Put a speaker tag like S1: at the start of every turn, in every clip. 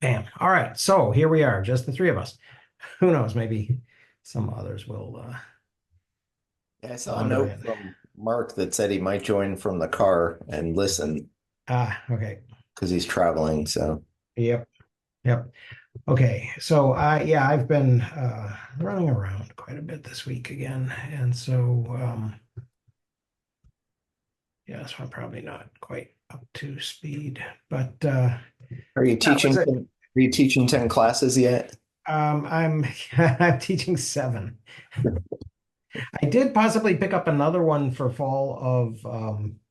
S1: Bam. All right. So here we are, just the three of us. Who knows? Maybe some others will
S2: Yeah, I saw a
S1: wander
S2: note
S1: in.
S2: from Mark that said he might join from the car and listen
S1: Okay.
S2: because he's traveling. So,
S1: Yep. Yep. Okay. So yeah, I've been running around quite a bit this week again. And so yeah, so I'm probably not quite up to speed. But
S2: are you
S1: that was
S2: teaching?
S1: it.
S2: Are you teaching 10 classes yet?
S1: I'm I'm teaching seven. I did possibly pick up another one for fall of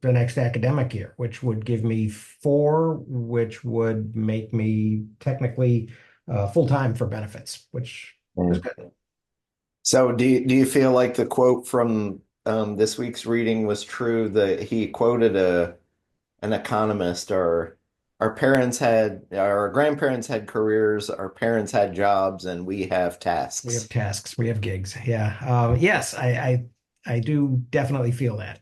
S1: the next academic year, which would give me four, which would make me technically full time for benefits, which is
S2: Mm.
S1: good.
S2: So, do you feel like the quote from this week's reading was true? That he quoted an economist, or our grandparents had careers, our parents had jobs, and we have
S1: We have
S2: tasks.
S1: tasks, we have gigs. Yeah. Yes, I do definitely feel that.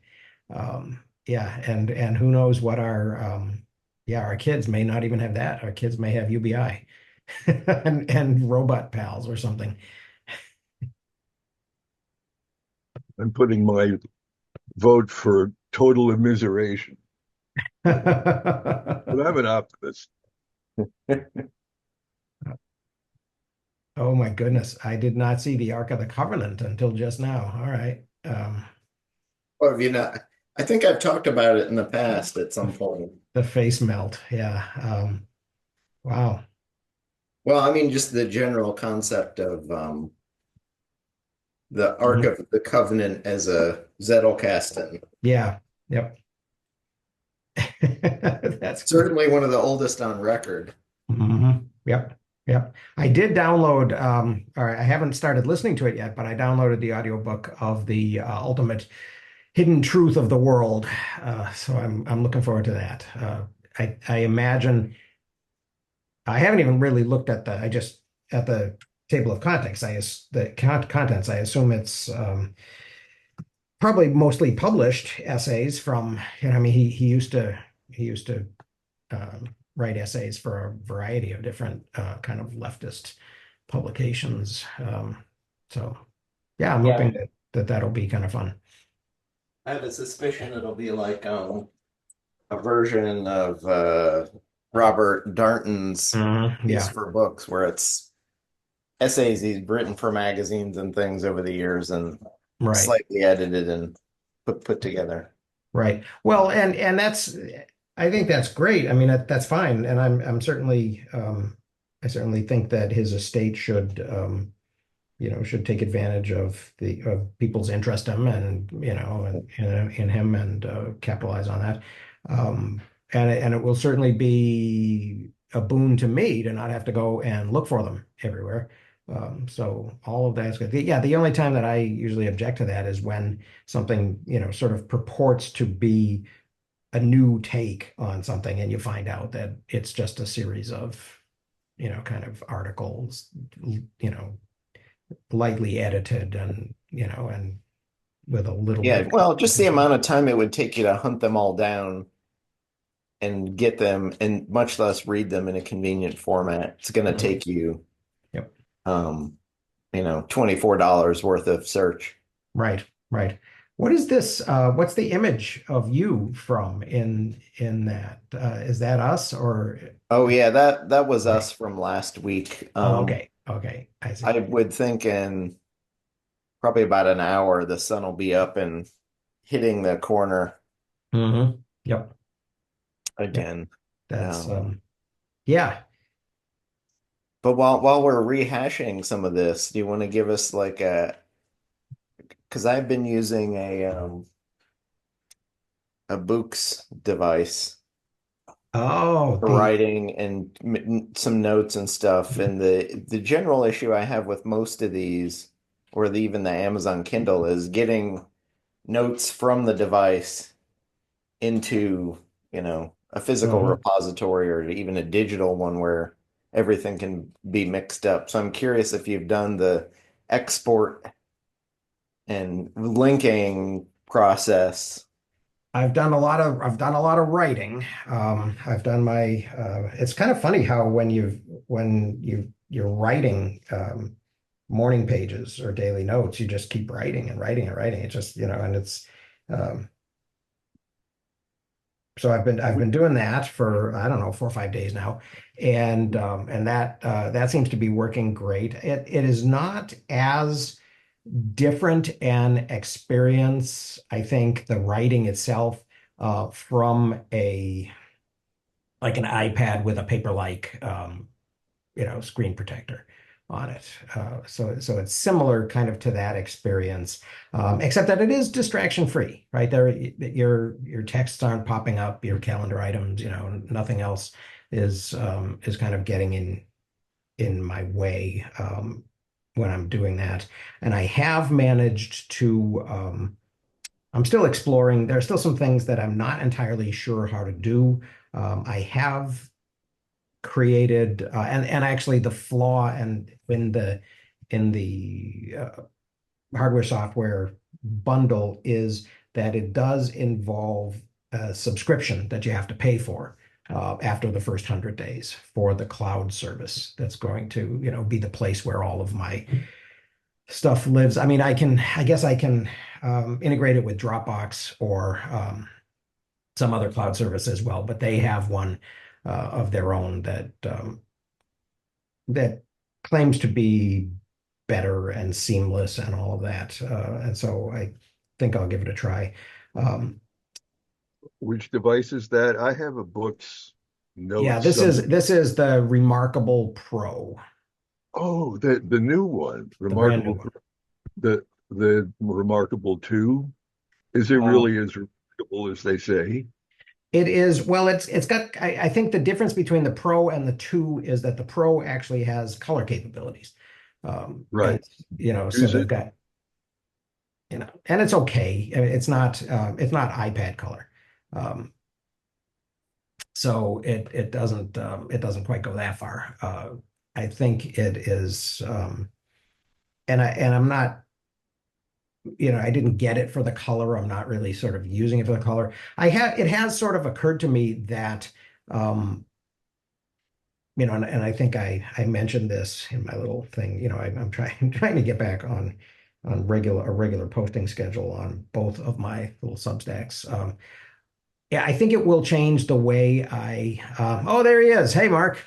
S1: Yeah, and who knows what our yeah, our kids may not even have that. Our kids may have UBI and robot pals or something.
S3: I'm putting my vote for total immiseration, but I'm an optimist.
S1: Oh my goodness. I did not see the Ark of the Covenant until just now. All right.
S2: Or have you not? I think I've talked about it in the past at some point.
S1: The face melt. Yeah. Wow.
S2: Well, I mean, just the general concept of the Ark
S1: Mhm.
S2: of the Covenant as a Zettelkasten.
S1: Yeah. Yep. That's great.
S2: Certainly one of the oldest on record.
S1: Yep. Yep. I did download, all right, I haven't started listening to it yet, but I downloaded the audiobook of the ultimate hidden truth of the world. So I'm looking forward to that. I imagine I haven't even really looked at I just at the table of contents. The contents. I assume it's probably mostly published essays from, I mean, he used to write essays for a variety of different kind of leftist publications. So yeah, I'm
S2: Yeah,
S1: hoping that that'll be kind of fun.
S2: I have a suspicion it'll be like a version of Robert Darnton's Peace
S1: Yeah,
S2: for Books, where it's essays he's written for magazines and things over the years and
S1: right.
S2: slightly edited and put together.
S1: Right. Well, and that's I think that's great. I mean that's fine, and I'm certainly I certainly think that his estate should should take advantage of the of people's interest in him and in him and capitalize on that. And it will certainly be a boon to me to not have to go and look for them everywhere. So all of that's good. Yeah, the only time that I usually object to that is when something, sort of purports to be a new take on something and you find out that it's just a series of, kind of articles, you know, lightly edited and, and with a little bit
S2: Yeah,
S1: of
S2: well, just the
S1: consistency.
S2: amount of time it would take you to hunt them all down and get them, and much less read them in a convenient format. It's going to
S1: Mhm.
S2: take you,
S1: Yep.
S2: um, $24 worth of search.
S1: Right. Right. What is this? What's the image of you from in that? Is that us or
S2: Oh yeah, that was
S1: okay?
S2: us from last week.
S1: Oh, okay. Okay. I
S2: I
S1: see.
S2: would think in probably about an hour the sun will be up and hitting the corner
S1: Yep. Yep.
S2: again.
S1: That's
S2: Um,
S1: yeah.
S2: but while we're rehashing some of this, do you want to give us like because I've been using a Books device
S1: Oh,
S2: for writing and some notes and stuff. And the general issue I have with most of these, or even the Amazon Kindle, is getting notes from the device into, a physical
S1: mhm.
S2: repository or even a digital one where everything can be mixed up. So I'm curious if you've done the export and linking process.
S1: I've done a lot of writing. I've done my it's kind of funny how when when you're writing morning pages or daily notes, you just keep writing and writing and writing. It just, and it's um, so I've been doing that for, I don't know, 4 or 5 days now, and that seems to be working great. It is not as different an experience, I think, the writing itself from a like an iPad with a paper-like screen protector on it. So it's similar kind of to that experience, except that it is distraction free, right? Your texts aren't popping up, your calendar items, nothing else is kind of getting in my way when I'm doing that. And I have managed to. I'm still exploring. There are still some things that I'm not entirely sure how to do. I have created and actually the flaw and in the hardware software bundle is that it does involve a subscription that you have to pay for after the first 100 days for the cloud service that's going to be the place where all of my stuff lives. I mean, I guess I can integrate it with Dropbox or some other cloud service as well, but they have one of their own that claims to be better and seamless and all of that. And so I think I'll give it a try. Um,
S3: Which device is that? I have a book's
S1: yeah,
S3: notes
S1: this is
S3: somewhere.
S1: this is the Remarkable Pro,
S3: Oh, the new one,
S1: the brand new
S3: Remarkable,
S1: one.
S3: the Remarkable 2. Is it
S1: Uh,
S3: really as remarkable as they say?
S1: it is, well, it's got, I think the difference between the Pro and the 2 is that the Pro actually has color capabilities. And
S3: Right.
S1: so
S3: Is
S1: they've
S3: it?
S1: got, and it's okay. I mean, it's not iPad color. Um, so it doesn't quite go that far. I think it is, and I'm not, I didn't get it for the color. I'm not really sort of using it for the color. It has sort of occurred to me that, um, and I think I mentioned this in my little thing. I'm trying to get back on a regular posting schedule on both of my little Substacks. Yeah, I think it will change the way oh, there he is. Hey, Mark,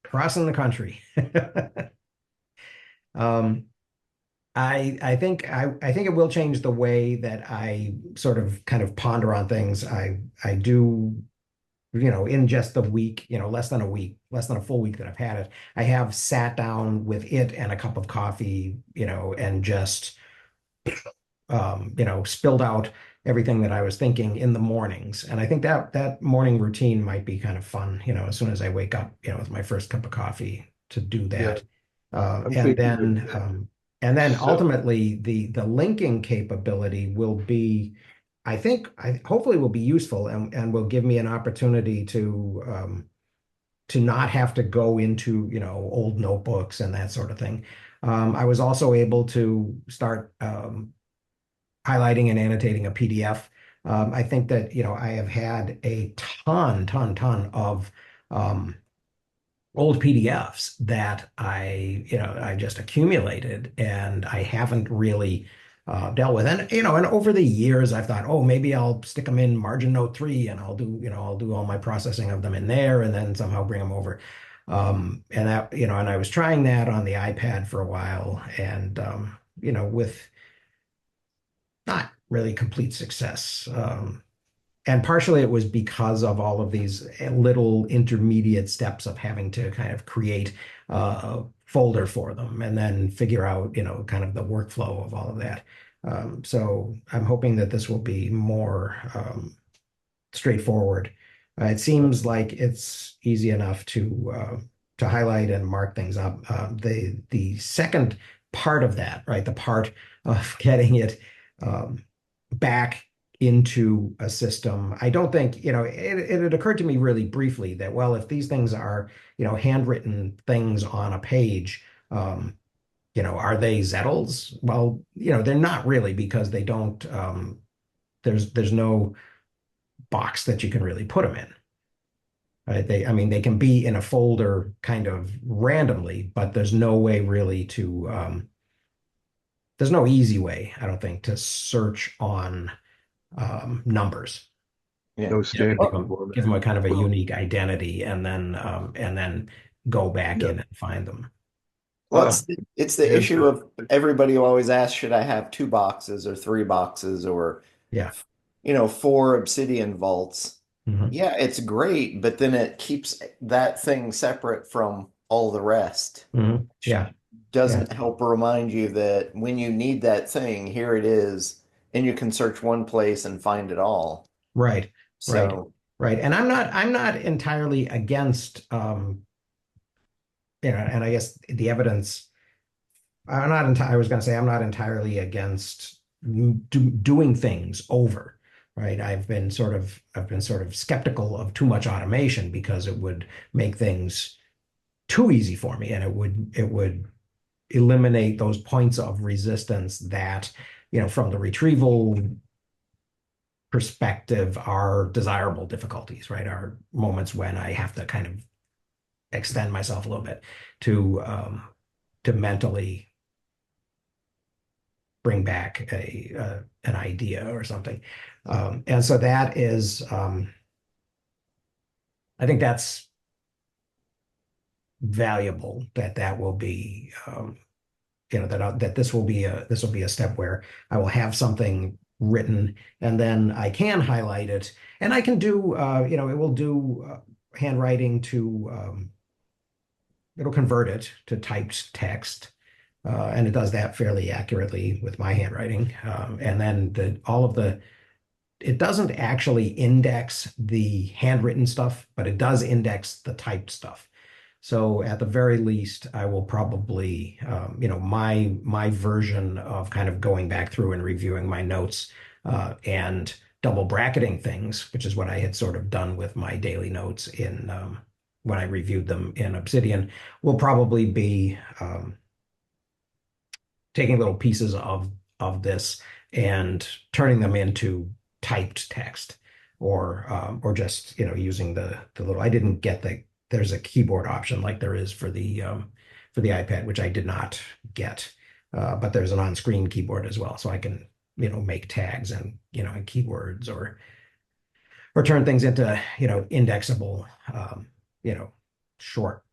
S1: crossing the country. Um, I think it will change the way that I sort of kind of ponder on things. I do, in just the week, less than a week, less than a full week that I've had it, I have sat down with it and a cup of coffee, and just spilled out everything that I was thinking in the mornings. And I think that morning routine might be kind of fun, as soon as I wake up, with my first cup of coffee to do
S3: Yeah,
S1: that.
S3: I'm
S1: And
S3: thinking of
S1: then
S3: that. So,
S1: ultimately the linking capability will be, I hopefully will be useful and will give me an opportunity to not have to go into, old notebooks and that sort of thing. I was also able to start highlighting and annotating a PDF. I think that, I have had a ton of um, old PDFs that I just accumulated and I haven't really dealt with. And over the years, I've thought, oh, maybe I'll stick them in margin note 3 and I'll do all my processing of them in there and then somehow bring them over. And I was trying that on the iPad for a while and, with not really complete success. And partially it was because of all of these little intermediate steps of having to kind of create a folder for them and then figure out, kind of the workflow of all of that. So I'm hoping that this will be more straightforward. It seems like it's easy enough to highlight and mark things up. The second part of that, right, the part of getting it um, back into a system, I don't think, it had occurred to me really briefly that, well, if these things are, handwritten things on a page, are they Zettels? Well, they're not really because they don't, there's no box that you can really put them in. Right? I mean, they can be in a folder kind of randomly, but there's no way really to, there's no easy way, I don't think, to search on numbers.
S2: Yeah.
S3: No
S1: You know,
S3: standard
S1: give them
S3: format.
S1: a kind of a
S3: Well,
S1: unique identity, and then go back
S3: yeah.
S1: in and find them.
S2: Well,
S3: Uh,
S2: it's the issue
S3: answer.
S2: of everybody who always asks, should I have two boxes or three boxes or,
S1: Yeah.
S2: four obsidian vaults?
S1: Hmm.
S2: Yeah, it's great, but then it keeps that thing separate from all the rest,
S1: Hmm.
S2: which
S1: Yeah. Yeah.
S2: doesn't help remind you that when you need that thing, here it is, and you can search one place and find it all.
S1: Right. Right.
S2: So,
S1: Right. And I'm not entirely against, and I guess the evidence, I was going to say I'm not entirely against doing things over, right? I've been sort of skeptical of too much automation because it would make things too easy for me, and it would eliminate those points of resistance that, from the retrieval perspective are desirable difficulties, right? Are moments when I have to kind of extend myself a little bit to mentally bring back an idea or something. And so that is, I think that's valuable. That will be, that this will be a step where I will have something written, and then I can highlight it, and I can do, it will do handwriting to, it'll convert it to typed text. And it does that fairly accurately with my handwriting. And then it doesn't actually index the handwritten stuff, but it does index the typed stuff. So at the very least, I will probably, my version of kind of going back through and reviewing my notes, and double bracketing things, which is what I had sort of done with my daily notes in, when I reviewed them in Obsidian, will probably be, taking little pieces of this and turning them into typed text, or just, using the little. I didn't get there's a keyboard option like there is for the iPad, which I did not get. But there's an on-screen keyboard as well, so I can, make tags and, and keywords, or turn things into, indexable, you know short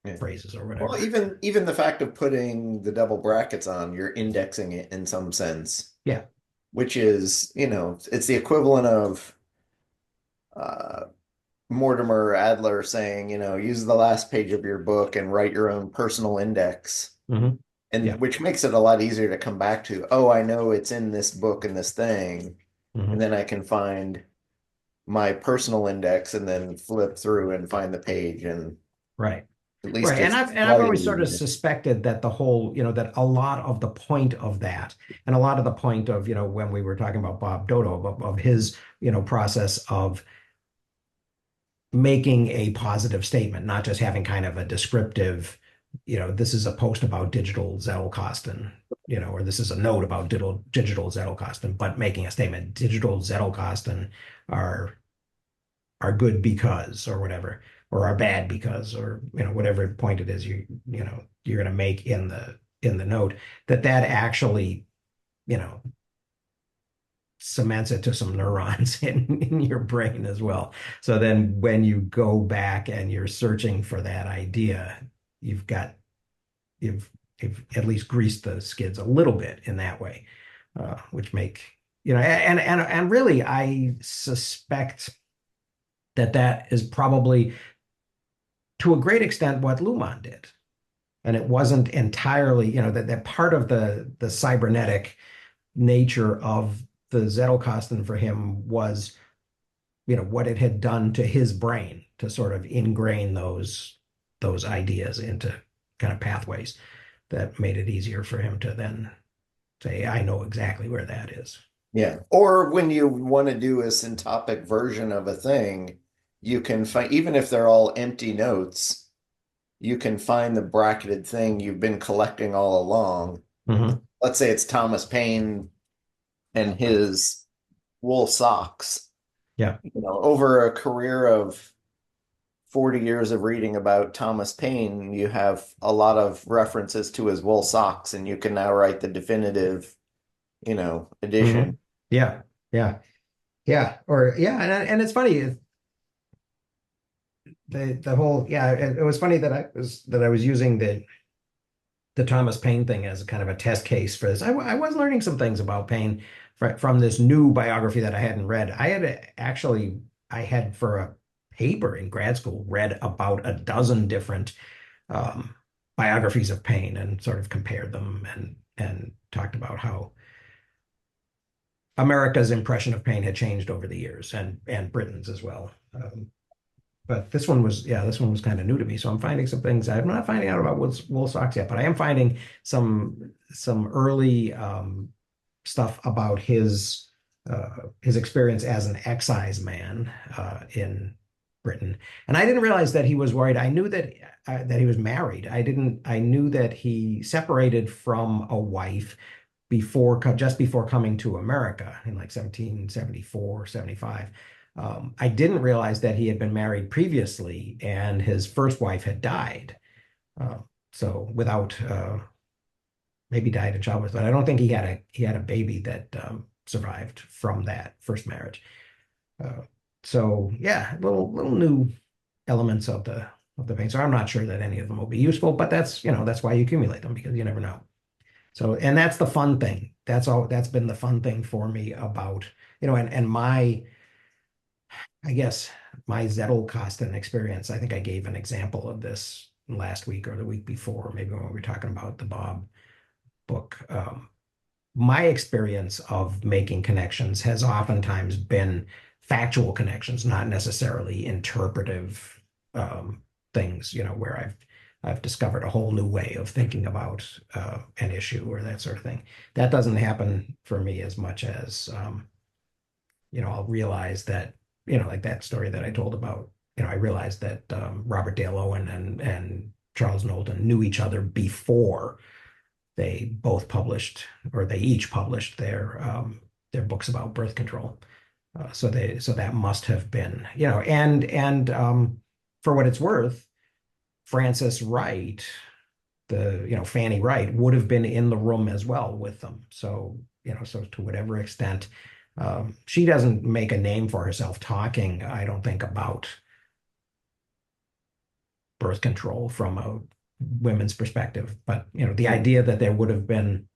S2: yeah.
S1: phrases or
S2: Well,
S1: whatever.
S2: even the fact of putting the double brackets on, you're indexing it in some sense,
S1: Yeah.
S2: which is, it's the equivalent of uh, Mortimer Adler saying, use the last page of your book and write your own personal index.
S1: Hmm.
S2: And
S1: Yeah.
S2: which makes it a lot easier to come back to, oh, I know it's in this book and this thing. And
S1: Hmm.
S2: then I can find my personal index and then flip through and find the page. And
S1: Right.
S2: at least
S1: Right. And
S2: it's
S1: I've always
S2: slightly
S1: sort of
S2: easier.
S1: suspected that the whole, that a lot of the point of that, and a lot of the point of, when we were talking about Bob Dodo, of his, process of making a positive statement, not just having kind of a descriptive, this is a post about digital Zettelkasten, or this is a note about digital Zettelkasten, but making a statement, digital Zettelkasten are are good because, or whatever, or are bad because, or, whatever point it is you're going to make in the note, that actually, you know cements it to some neurons in your brain as well. So then when you go back and you're searching for that idea, you've got you've you've at least greased the skids a little bit in that way, which make, and really I suspect that is probably to a great extent what Luhmann did. And it wasn't entirely, that part of the cybernetic nature of the Zettelkasten for him was, what it had done to his brain to sort of ingrain those ideas into kind of pathways that made it easier for him to then say, I know exactly where that is.
S2: Yeah. Or when you want to do a syntopic version of a thing, you can find, even if they're all empty notes, you can find the bracketed thing you've been collecting all along.
S1: Hmm.
S2: Let's say it's Thomas Paine and his wool socks.
S1: Yeah.
S2: Over a career of 40 years of reading about Thomas Paine, you have a lot of references to his wool socks, and you can now write the definitive, edition.
S1: Mhm. Yeah, yeah, yeah. Or yeah, and it's funny the whole yeah. It was funny that I was using the Thomas Paine thing as a kind of a test case for this. I was learning some things about Paine from this new biography that I hadn't read. I had for a paper in grad school read about a dozen different um, biographies of Paine and sort of compared them and talked about how America's impression of Paine had changed over the years and Britain's as well. But this one was kind of new to me. So I'm finding some things. I'm not finding out about wool socks yet, but I am finding some early stuff about his experience as an excise in Britain. And I didn't realize that he was worried. I knew that he was married. I knew that he separated from a wife just before coming to America in like 1774, 75. I didn't realize that he had been married previously and his first wife had died. Uh, so without maybe died in childbirth, but I don't think he had a baby that survived from that first marriage. Uh, so yeah, little new elements of the pain. So I'm not sure that any of them will be useful, but that's why you accumulate them because you never know. So, and that's the fun thing. That's been the fun thing for me about, and I guess my Zettelkasten experience. I think I gave an example of this last week or the week before, maybe when we were talking about the Bob book. My experience of making connections has oftentimes been factual connections, not necessarily interpretive things, where I've discovered a whole new way of thinking about an issue or that sort of thing. That doesn't happen for me as much as I'll realize that, like that story that I told about, I realized that Robert Dale Owen and Charles Knowlton knew each other before they both published, or they each published their books about birth control. So that must have been, and for what it's worth, Frances Wright, Fanny Wright would have been in the room as well with them. So, so to whatever extent, she doesn't make a name for herself talking, I don't think, about birth control from a women's perspective. But, the idea that there would have been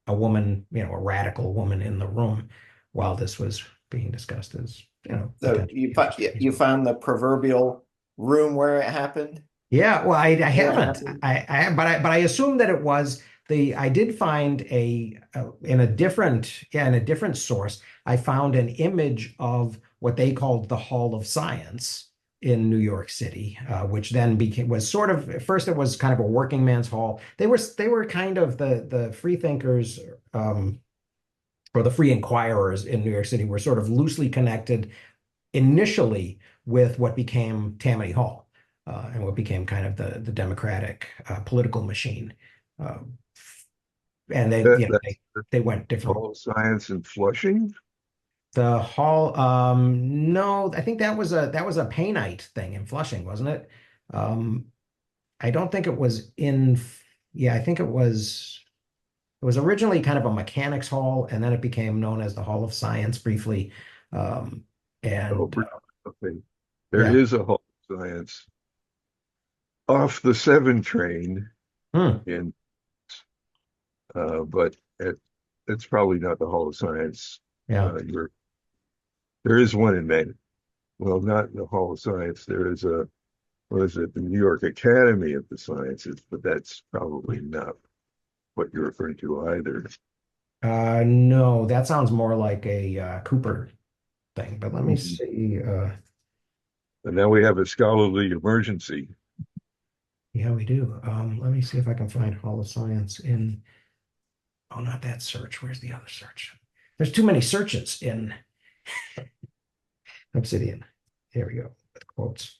S1: a woman, a radical woman in the room while this was being discussed is,
S2: So
S1: potentially
S2: you
S1: interesting.
S2: found the proverbial room where it happened?
S1: Yeah, well, I
S2: Where it
S1: haven't.
S2: happened?
S1: But I assume that it was I did find in a different source, I found an image of what they called the Hall of Science in New York City, which then was sort of, at first it was kind of a working man's hall. They were kind of the free thinkers, or the free inquirers in New York City were sort of loosely connected initially with what became Tammany Hall, and what became kind of the Democratic political machine. Uh, and
S3: That's the
S1: they went different.
S3: Hall of Science in Flushing.
S1: The hall, no, I think that was a Payneite thing in Flushing, wasn't it? Um, I don't think it was in. Yeah, I think it was. It was originally kind of a mechanics hall, and then it became known as the Hall of Science briefly. Um,
S3: Oh,
S1: and
S3: okay. There
S1: yeah.
S3: is a Hall of Science off the 7 train
S1: Hmm.
S3: in, but it's probably not the Hall of Science.
S1: Yeah.
S3: There is one in Maine. Well, not in the Hall of Science. There is what is it, the New York Academy of the Sciences, but that's probably not what you're referring to either.
S1: No, that sounds more like a Cooper thing, but let me
S3: Mhm.
S1: see.
S3: And now we have a scholarly emergency.
S1: Yeah, we do. Let me see if I can find Hall of Science in, oh, not that search. Where's the other search? There's too many searches in Obsidian. Here we go, with quotes.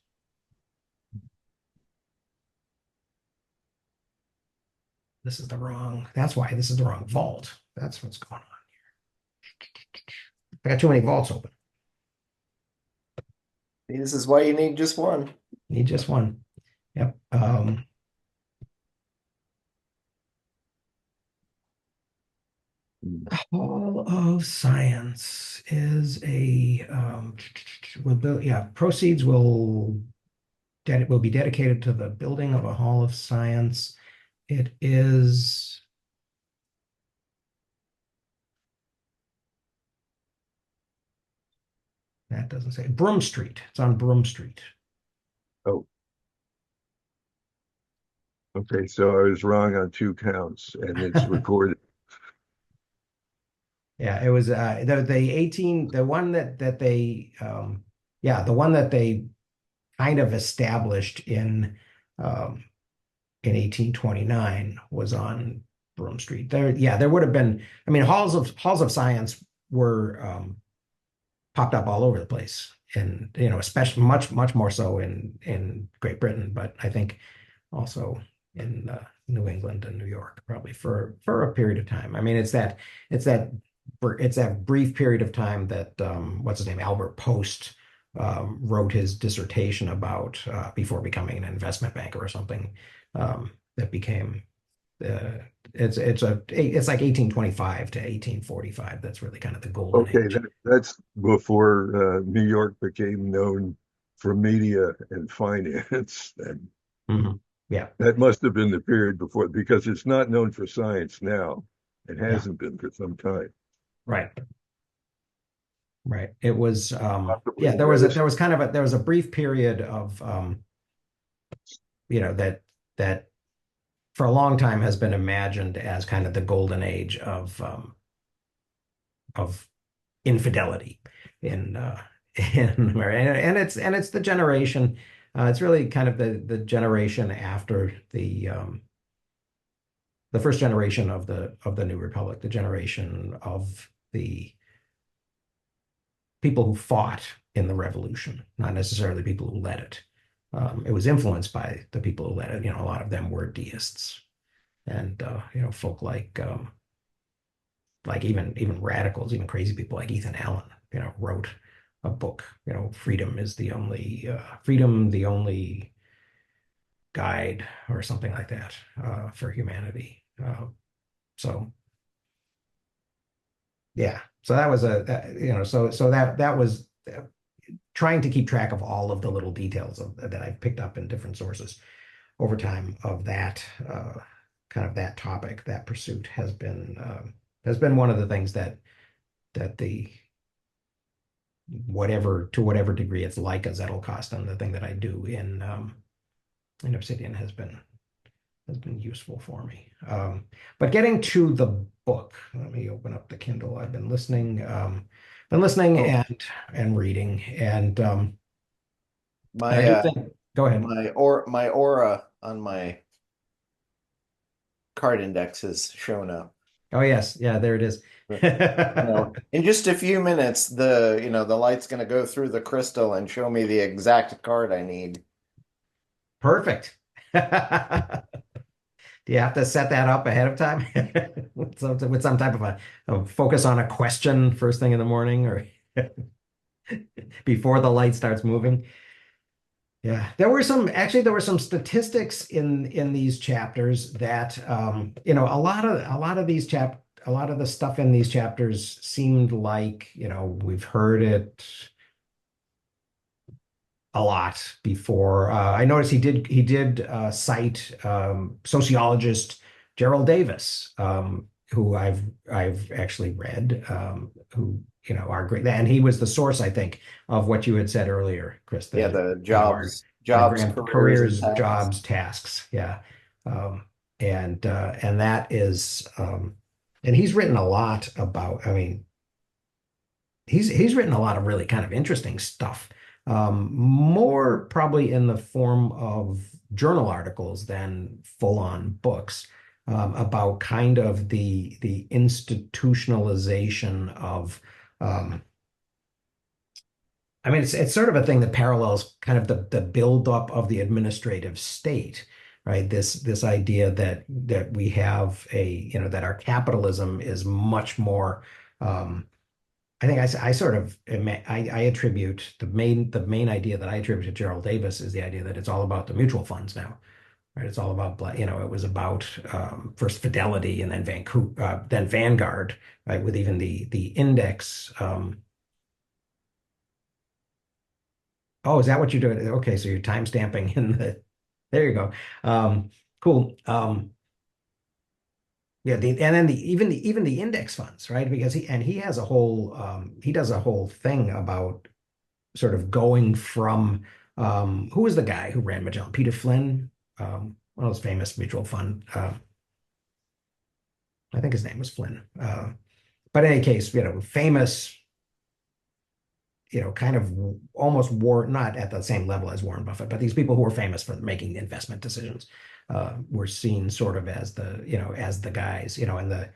S1: That's why this is the wrong vault. That's what's going on. I got too many vaults open.
S2: This is why you need just one.
S1: Need just one. Yep.
S3: Hmm.
S1: Hall of Science is a will build, yeah, proceeds will be dedicated to the building of a Hall of Science. It is that doesn't say Broom Street. It's on Broom Street.
S3: Oh, okay. So I was wrong on two counts, and it's recorded.
S1: Yeah, it was the 18 the one that they yeah, the one that they kind of established in 1829 was on Broome Street. There, yeah, there would have been. I mean, halls of science were popped up all over the place, and especially much more so in Great Britain, but I think also in New England and New York, probably for a period of time. I mean, it's that it's that brief period of time that what's his name, Albert Post, wrote his dissertation about before becoming an investment banker or something. That became uh, it's like 1825 to 1845. That's really kind of the golden
S3: Okay,
S1: age.
S3: that's before New York became known for media and finance. And
S1: Mhm. Yeah,
S3: that must have been the period before, because it's not known for science now. It
S1: yeah,
S3: hasn't been for some time.
S1: right. Right. It was
S3: Possibly
S1: yeah,
S3: Redis.
S1: there was a brief period of that that for a long time has been imagined as kind of the golden age of infidelity in in America. And it's the generation it's really kind of the generation after the first generation of the New Republic, the generation of the people who fought in the revolution, not necessarily people who led it. It was influenced by the people who led it. A lot of them were deists, and folk like even radicals, even crazy people like Ethan Allen, wrote a book. Freedom, the only guide, or something like that for humanity. So yeah, so that was so that was trying to keep track of all of the little details that I've picked up in different sources over time of that kind of that topic. That pursuit has been one of the things that the whatever degree it's like a Zettelkasten, and the thing that I do in Obsidian has been useful for me. But getting to the book, let me open up the Kindle. I've been listening
S2: Oh,
S1: and reading, and I
S2: my
S1: do think. Go ahead.
S2: my aura on my card index has shown up.
S1: Oh yes, yeah, there it is.
S2: But, in just a few minutes, the light's going to go through the crystal and show me the exact card I need.
S1: Perfect. Do you have to set that up ahead of time with some type of a focus on a question first thing in the morning, or before the light starts moving? Yeah, there were some statistics in these chapters that a lot of the stuff in these chapters seemed like, we've heard it a lot before. I noticed he did cite sociologist Gerald Davis, who I've actually read, who are great, and he was the source, I think, of what you had said earlier, Chris.
S2: Yeah,
S1: The
S2: the
S1: our
S2: jobs,
S1: grand
S2: careers, and
S1: careers,
S2: tasks.
S1: jobs, tasks. Yeah, and that is and he's written a lot about. I mean, he's written a lot of really kind of interesting stuff. More probably in the form of journal articles than full-on books, about kind of the institutionalization of. Um, I mean, it's sort of a thing that parallels kind of the buildup of the administrative state, right? This idea that we have that our capitalism is much more. I think I sort of I attribute the main idea that I attribute to Gerald Davis is the idea that it's all about the mutual funds now, right? It's all about it was about first Fidelity and then Vancouver, then Vanguard, right? With even the index. Oh, is that what you're doing? Okay, so you're time stamping in the. There you go. Cool. Yeah, and then even the index funds, right? Because he has a whole he does a whole thing about sort of going from who was the guy who ran Magellan? Peter Flynn, one of those famous mutual fund. I think his name was Flynn. But in any case, famous, kind of almost not at the same level as Warren Buffett, but these people who were famous for making investment decisions were seen sort of as as the guys, and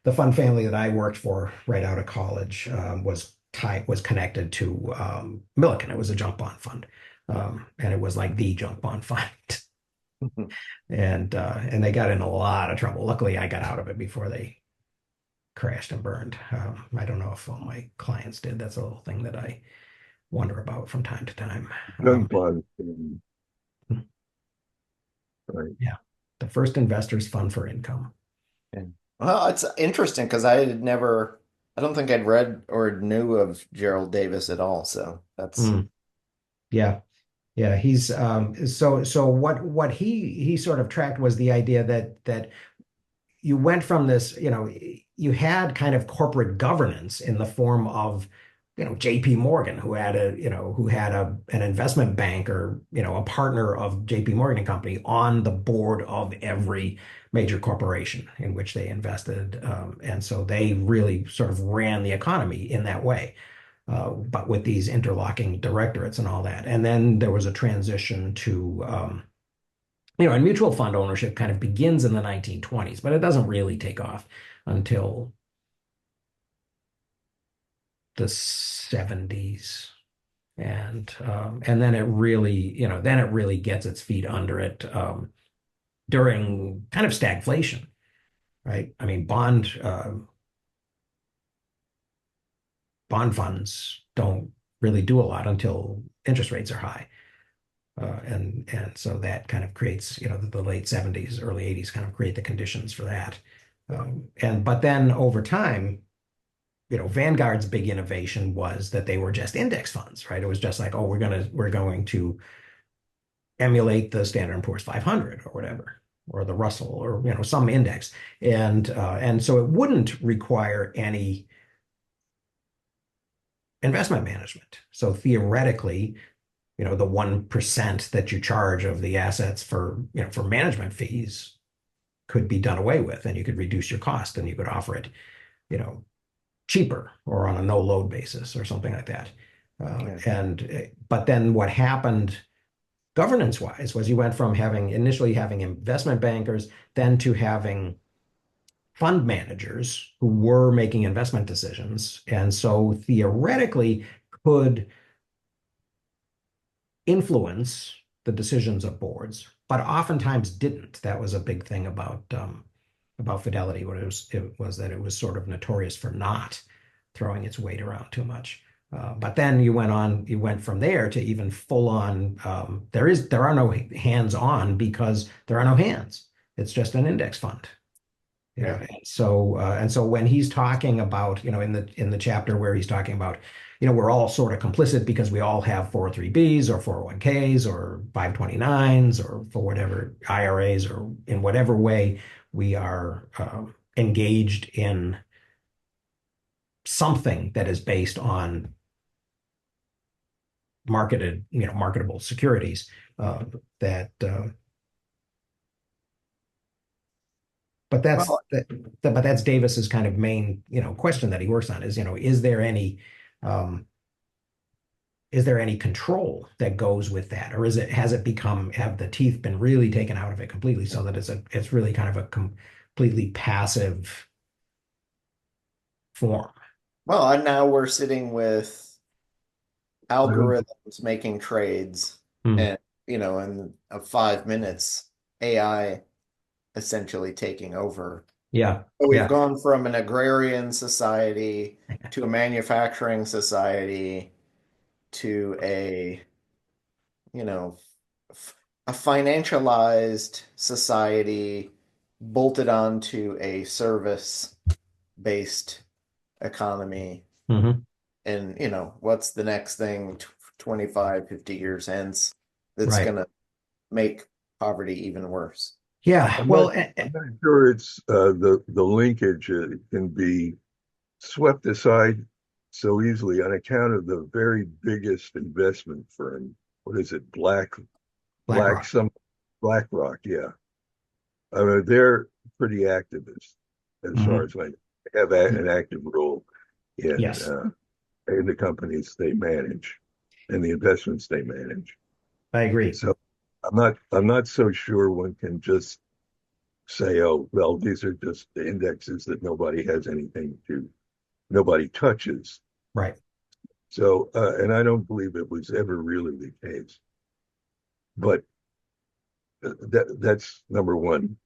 S1: the fund family that I worked for right out of college was connected to Milliken. It was a junk bond fund, and it was like the junk bond fund, and they got in a lot of trouble. Luckily, I got out of it before they crashed and burned. I don't know if all my clients did. That's a little thing that I wonder about from time to time.
S3: Junk bond thing, right?
S1: Yeah, the first investors fund for income.
S2: Yeah. Well, it's interesting because I don't think I'd read or knew of Gerald Davis at all. So that's,
S1: Mm, yeah. Yeah, he's so what he sort of tracked was the idea that you went from this, you had kind of corporate governance in the form of, JP Morgan, who had an investment bank or, a partner of JP Morgan and Company on the board of every major corporation in which they invested. And so they really sort of ran the economy in that way, but with these interlocking directorates and all that. And then there was a transition to, and mutual fund ownership kind of begins in the 1920s, but it doesn't really take off until the 70s. And then it really gets its feet under it during kind of stagflation, right? I mean, bond funds don't really do a lot until interest rates are high. And so that kind of creates, the late 70s, early 80s kind of create the conditions for that. But then over time, Vanguard's big innovation was that they were just index funds, right? It was just like, oh, we're going to emulate the Standard and Poor's 500 or whatever, or the Russell, or some index, and so it wouldn't require any investment management. So theoretically, the 1% that you charge of the assets for management fees could be done away with, and you could reduce your cost, and you could offer it, you know, cheaper or on a no load basis or something like that.
S2: yeah.
S1: But then what happened governance wise was you went from initially having investment bankers, then to having fund managers who were making investment decisions, and so theoretically could influence the decisions of boards, but oftentimes didn't. That was a big thing about Fidelity. What it was that it was sort of notorious for not throwing its weight around too much. But then you went from there to even full on. There are no hands on because there are no hands. It's just an index fund.
S2: Yeah.
S1: And so when he's talking about, in the chapter where he's talking about, we're all sort of complicit because we all have 403(b)s or 401(k)s or 529s or for whatever IRAs, or in whatever way we are engaged in something that is based on marketable securities, that but that's
S2: Well,
S1: that, but that's Davis's kind of main, question that he works on is, um, is there any control that goes with that, or have the teeth been really taken out of it completely so that it's really kind of a completely passive form?
S2: well, and now we're sitting with
S3: I don't,
S2: algorithms making trades,
S1: Hmm.
S2: and in 5 minutes, AI essentially taking over.
S1: Yeah.
S2: So we've
S1: Yeah.
S2: gone from an agrarian society to a manufacturing society to you know, f- a financialized society bolted onto a service-based economy.
S1: Hmm.
S2: And, what's the next thing 25, 50 years hence that's
S1: Right.
S2: going to make poverty even worse?
S1: Yeah.
S3: I'm not
S1: Well,
S3: I'm not sure it's the linkage can be swept aside so easily on account of the very biggest investment firm. What is it? Black
S1: BlackRock.
S3: some BlackRock, yeah. I mean, they're pretty activist as far
S1: Hmm.
S3: as I have an active role in
S1: Yes,
S3: the companies they manage and the investments they manage.
S1: I agree.
S3: So I'm not so sure one can just say, oh, well, these are just the indexes that nobody touches.
S1: Right.
S3: So, and I don't believe it was ever really the case. But that's number one.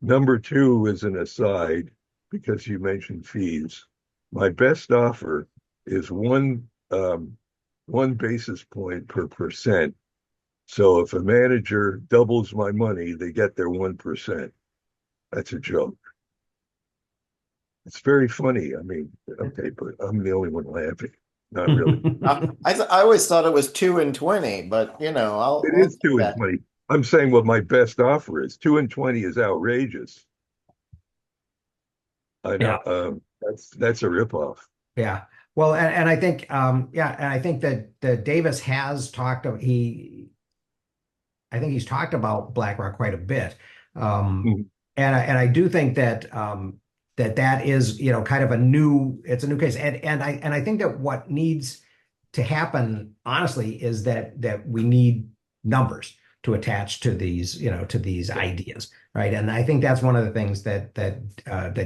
S3: Number two is an aside because you mentioned fees. My best offer is one basis point per percent. So if a manager doubles my money, they get their 1%. That's a joke. It's very funny. I mean, okay, but I'm the only one laughing. Not really.
S2: I always thought it was 2 and 20, but
S3: It
S2: I'll
S3: is
S2: take
S3: two and
S2: that.
S3: 20. I'm saying what my best offer is. 2 and 20 is outrageous. I
S1: Yeah.
S3: know. That's a ripoff.
S1: Yeah. Well, and I think, yeah, and I think that Davis has talked of I think he's talked about BlackRock quite a bit.
S3: Mhm.
S1: And I do think that that is, kind of it's a new case. And I think that what needs to happen, honestly, is that we need numbers to attach to these
S3: Yeah.
S1: ideas, right? And I think that's one of the things that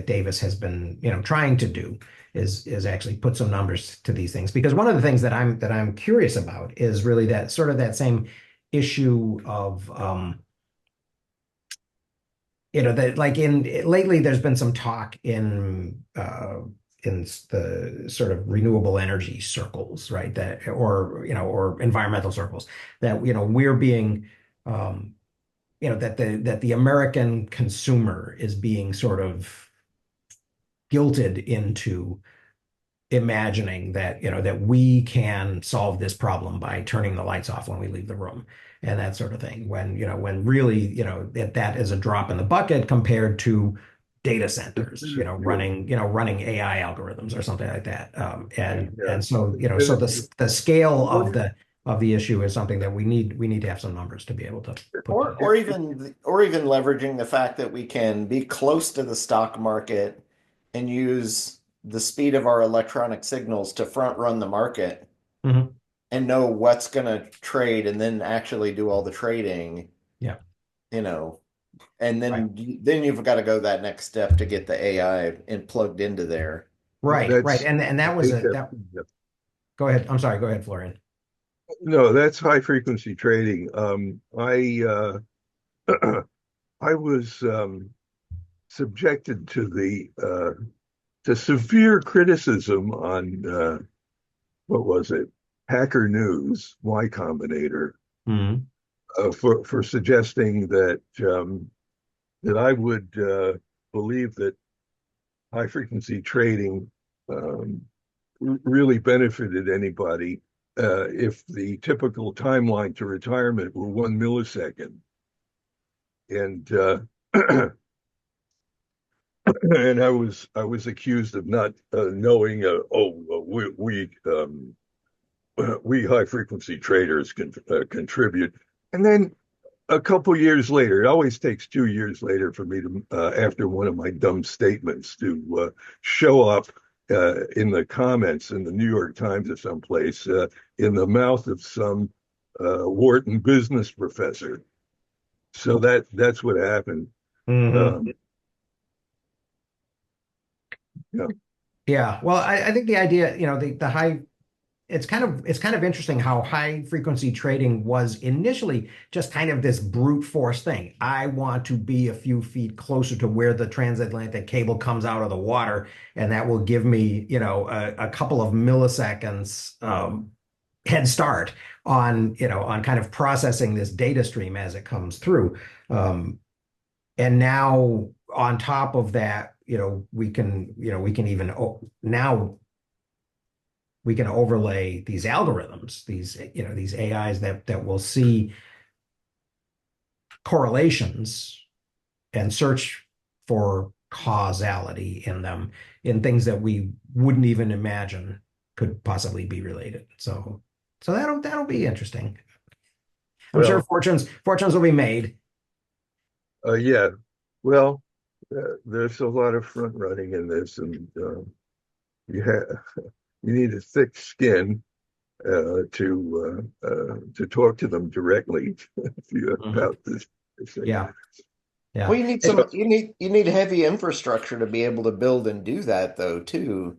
S1: Davis has been, trying to do is actually put some numbers to these things. Because one of the things that I'm curious about is really that sort of that same issue of that, like, in lately there's been some talk in the sort of renewable energy circles, right? That, or environmental circles, that we're being that the American consumer is being sort of guilted into imagining that we can solve this problem by turning the lights off when we leave the room, and that sort of thing, when really, that is a drop in the bucket compared to data
S3: It's
S1: centers,
S3: minuscule.
S1: running AI algorithms or something like that. And
S3: Yeah.
S1: so,
S3: It's
S1: so the scale
S3: minuscule.
S1: of the issue is something that we need to have some numbers to be able to put
S2: Or
S1: to.
S2: or even leveraging the fact that we can be close to the stock market and use the speed of our electronic signals to front run the market
S1: Mhm.
S2: and know what's going to trade and then actually do all the trading,
S1: Yeah.
S2: you know, and
S1: Right.
S2: then you've got to go that next step to get the AI and plugged into there.
S1: Right.
S3: That's
S1: And
S3: I
S1: that was
S3: hate
S1: a
S3: that.
S1: that go ahead. I'm sorry. Go ahead, Florian.
S3: No, that's high frequency trading. I was subjected to severe criticism on what was it? Hacker News, Y Combinator,
S1: Mhm.
S3: for suggesting that I would believe that high frequency trading um, really benefited anybody if the typical timeline to retirement were 1 millisecond. And and I was accused of not knowing. We high frequency traders can contribute, and then a couple years later, it always takes 2 years later for me to, after one of my dumb statements, to show up in the comments in the New York Times or someplace in the mouth of some Wharton business professor. So that's what happened.
S1: Hmm.
S3: Um, yeah,
S1: Yeah. Well, I think the idea, the high it's kind of interesting how high frequency trading was initially just kind of this brute force thing. I want to be a few feet closer to where the transatlantic cable comes out of the water, and that will give me, a couple of milliseconds head start on, on kind of processing this data stream as it comes through. And now on top of that, we can even now we can overlay these algorithms, these AIs that will see correlations and search for causality in them in things that we wouldn't even imagine could possibly be related. So that'll be interesting. I'm sure
S3: Well,
S1: fortunes will be made.
S3: yeah. Well, there's a lot of front running in this, and you have you need a thick skin to talk to them directly
S1: Mhm.
S3: about this thing.
S1: Yeah,
S2: Well,
S1: yeah.
S2: you need you need heavy infrastructure to be able to build and do that though too.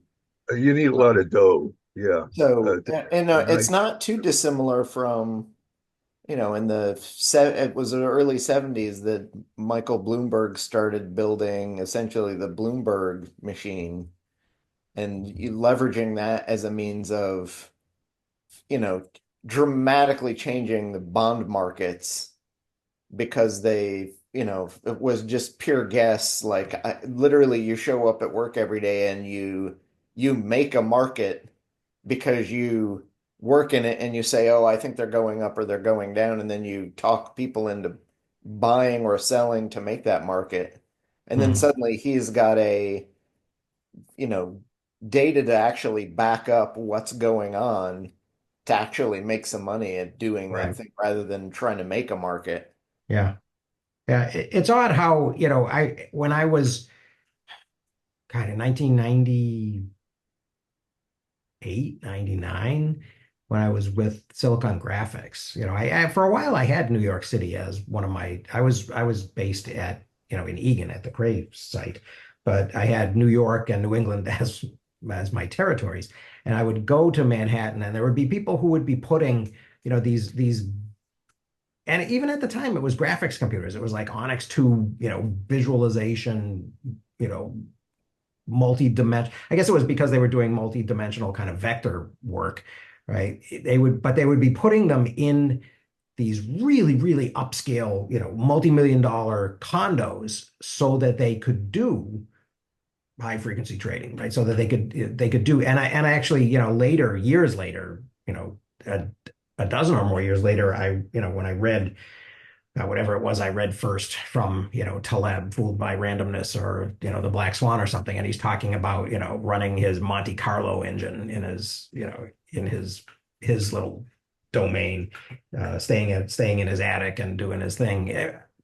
S3: You need a lot of dough. Yeah.
S2: So,
S3: Uh, and I
S2: it's not too dissimilar from, in it was the early 70s that Michael Bloomberg started building essentially the Bloomberg machine and leveraging that as a means of, you know, dramatically changing the bond markets because it was just pure guess. Like literally you show up at work every day and you make a market because you work in it and you say, "Oh, I think they're going up or they're going down," and then you talk people into buying or selling to make that market. And then
S1: Mhm.
S2: suddenly he's got you know, data to actually back up what's going on to actually make some money at doing that
S1: Right.
S2: thing rather than trying to make a market.
S1: Yeah. Yeah. It's odd how, when I was kind of 1990 98, 99, when I was with Silicon Graphics. For a while I had New York City as one of my I was based in Egan at the Cray site, but I had New York and New England as my territories. And I would go to Manhattan and there would be people who would be putting, these and even at the time it was graphics computers. It was like Onyx 2, visualization, you know, multi-dimension. I guess it was because they were doing multi-dimensional kind of vector work, right? But they would be putting them in these really, really upscale, multi-million dollar condos so that they could do high frequency trading, right? So that they could do, and I actually, later, years later, a, a dozen or more years later, when I read whatever it was I read first from, Taleb, Fooled by Randomness, or, The Black Swan or something. And he's talking about, running his Monte Carlo engine in his little domain, staying in his attic and doing his thing.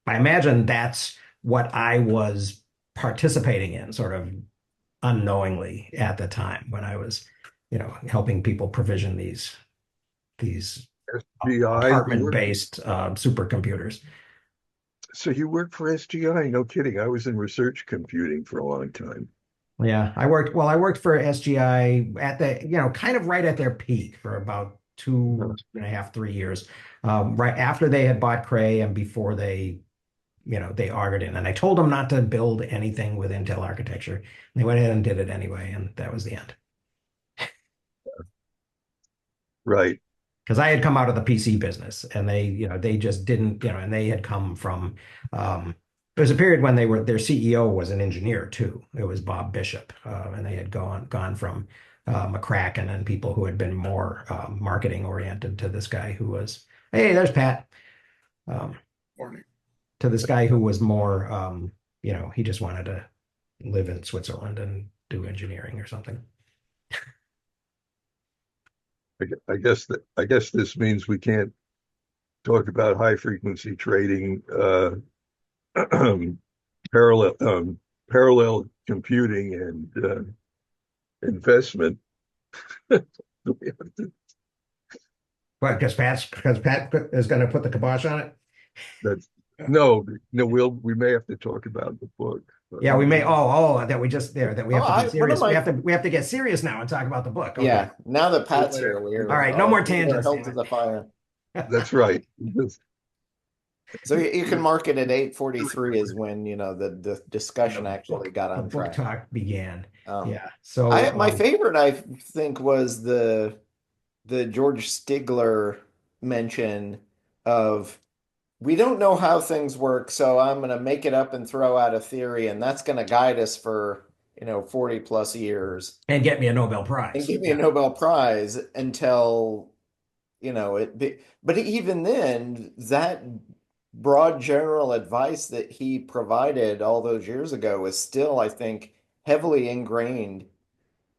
S1: I imagine that's what I was participating in sort of unknowingly at the time when I was, helping people provision these
S3: SGI, you work.
S1: apartment-based supercomputers.
S3: So you work for SGI? No kidding. I was in research computing for a long time.
S1: Yeah, I worked for SGI at kind of right at their peak for about
S3: Huh.
S1: 2.5, 3 years, right after they had bought Cray and before they augured in. And I told them not to build anything with Intel architecture. And they went ahead and did it anyway, and that was the end.
S3: Right.
S1: Because I had come out of the PC business and they just didn't, and they had come from, there was a period when their CEO was an engineer too. It was Bob Bishop. And they had gone from McCracken and people who had been more marketing oriented to this guy who was, hey, there's Pat, um,
S4: Morning.
S1: to this guy who was more, he just wanted to live in Switzerland and do engineering or something.
S3: I guess this means we can't talk about high frequency trading, parallel parallel computing, and investment. We have to-
S1: But because Pat is going to put the kibosh on it.
S3: That's no, no. We may have to talk about the book.
S1: Yeah, we may. That we just there. That we
S2: Oh,
S1: have to be
S2: one of
S1: serious.
S2: my
S1: We have to get serious now and talk about the book. Okay.
S2: yeah. Now that
S3: Well,
S2: Pat's here,
S1: All
S2: we're
S1: right. No more
S2: we're
S1: tangents,
S2: held to
S1: Damon.
S2: the fire.
S3: that's right.
S2: So you can mark it at 8:43 is when, the discussion actually got
S1: The
S2: on
S1: book
S2: track.
S1: talk began.
S2: Um,
S1: Yeah. So,
S2: my favorite, I think, was the George Stigler mention of we don't know how things work, so I'm going to make it up and throw out a theory, and that's going to guide us for 40 plus years
S1: and get me a Nobel
S2: and
S1: Prize.
S2: give me a
S1: Yeah.
S2: Nobel Prize until but even then, that broad general advice that he provided all those years ago is still, I think, heavily ingrained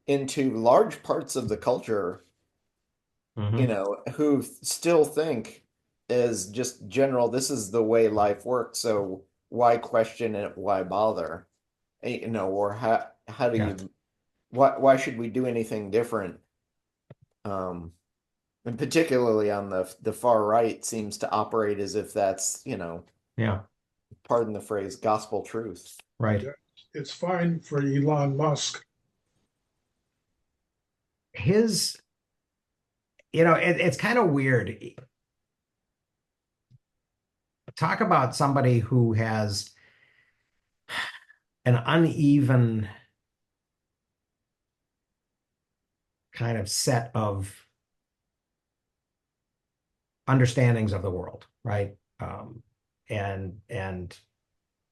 S2: into large parts of the culture,
S1: Hmm.
S2: who still think as just general, this is the way life works, so why question it, why bother? Or how do
S1: Yeah.
S2: you why should we do anything different? Um, and particularly on the far right seems to operate as if that's,
S1: Yeah.
S2: pardon the phrase, gospel truth.
S1: Right.
S4: Yeah, it's fine for Elon Musk.
S1: His, it's kind of weird. Talk about somebody who has an uneven kind of set of understandings of the world, right? And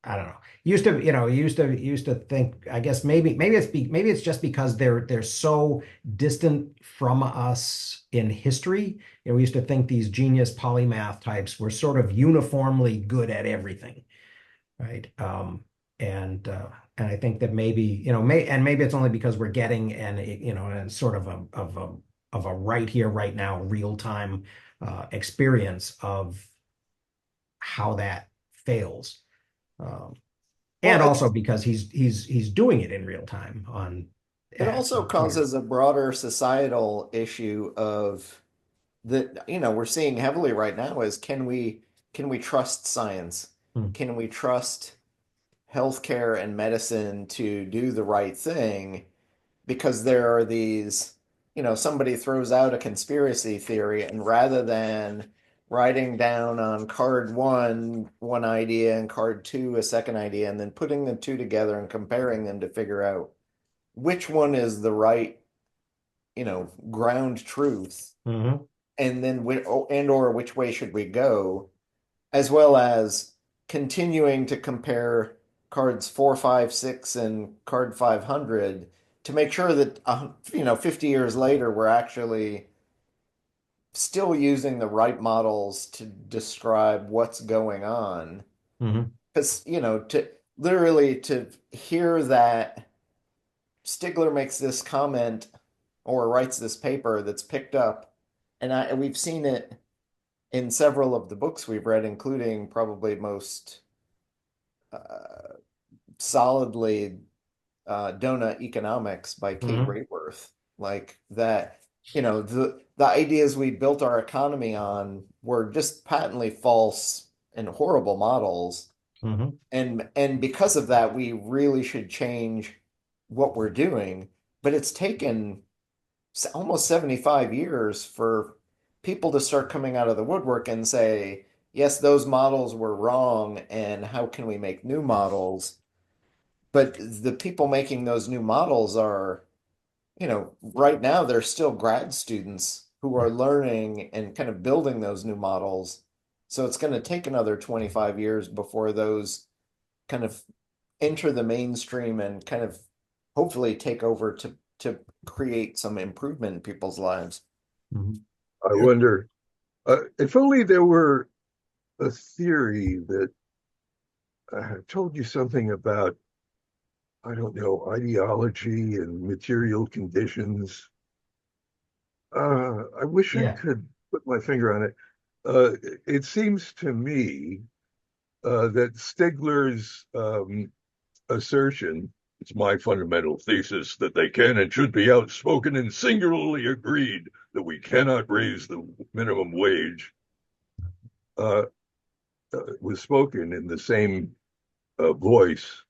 S1: I don't know. Used to think. I guess maybe it's just because they're so distant from us in history. We used to think these genius polymath types were sort of uniformly good at everything, right? And and I think that maybe maybe it's only because we're getting and sort of a right here, right now, real time experience of how that fails. Um,
S2: Well,
S1: and also because he's doing it in real time on
S2: it also
S1: Twitter.
S2: causes a broader societal issue of that, we're seeing heavily right now is can we trust science?
S1: Hmm.
S2: Can we trust healthcare and medicine to do the right thing? Because there are these, somebody throws out a conspiracy theory, and rather than writing down on card one idea and card two a second idea, and then putting the two together and comparing them to figure out which one is the right, ground truth,
S1: Hmm.
S2: and then or which way should we go, as well as continuing to compare cards 4, 5, 6 and card 500 to make sure that 50 years later we're actually still using the right models to describe what's going on.
S1: Hmm.
S2: Because to literally to hear that Stigler makes this comment or writes this paper that's picked up, and we've seen it in several of the books we've read, including probably most uh, solidly Donut Economics by Kate
S1: Hmm.
S2: Rayworth. Like that, the ideas we built our economy on were just patently false and horrible models.
S1: Hmm.
S2: And because of that, we really should change what we're doing. But it's taken almost 75 years for people to start coming out of the woodwork and say, yes, those models were wrong, and how can we make new models? But the people making those new models are, right now they're still grad students who are learning and kind of building those new models. So it's going to take another 25 years before those kind of enter the mainstream and kind of hopefully take over to create some improvement in people's lives.
S1: Hmm.
S3: I
S4: Yeah,
S3: wonder if only there were a theory that told you something about, I don't know, ideology and material conditions. I wish I
S1: Yeah.
S3: could put my finger on it. It seems to me that Stigler's assertion, it's my fundamental thesis that they can and should be outspoken and singularly agreed that we cannot raise the minimum wage, uh, was spoken in the same voice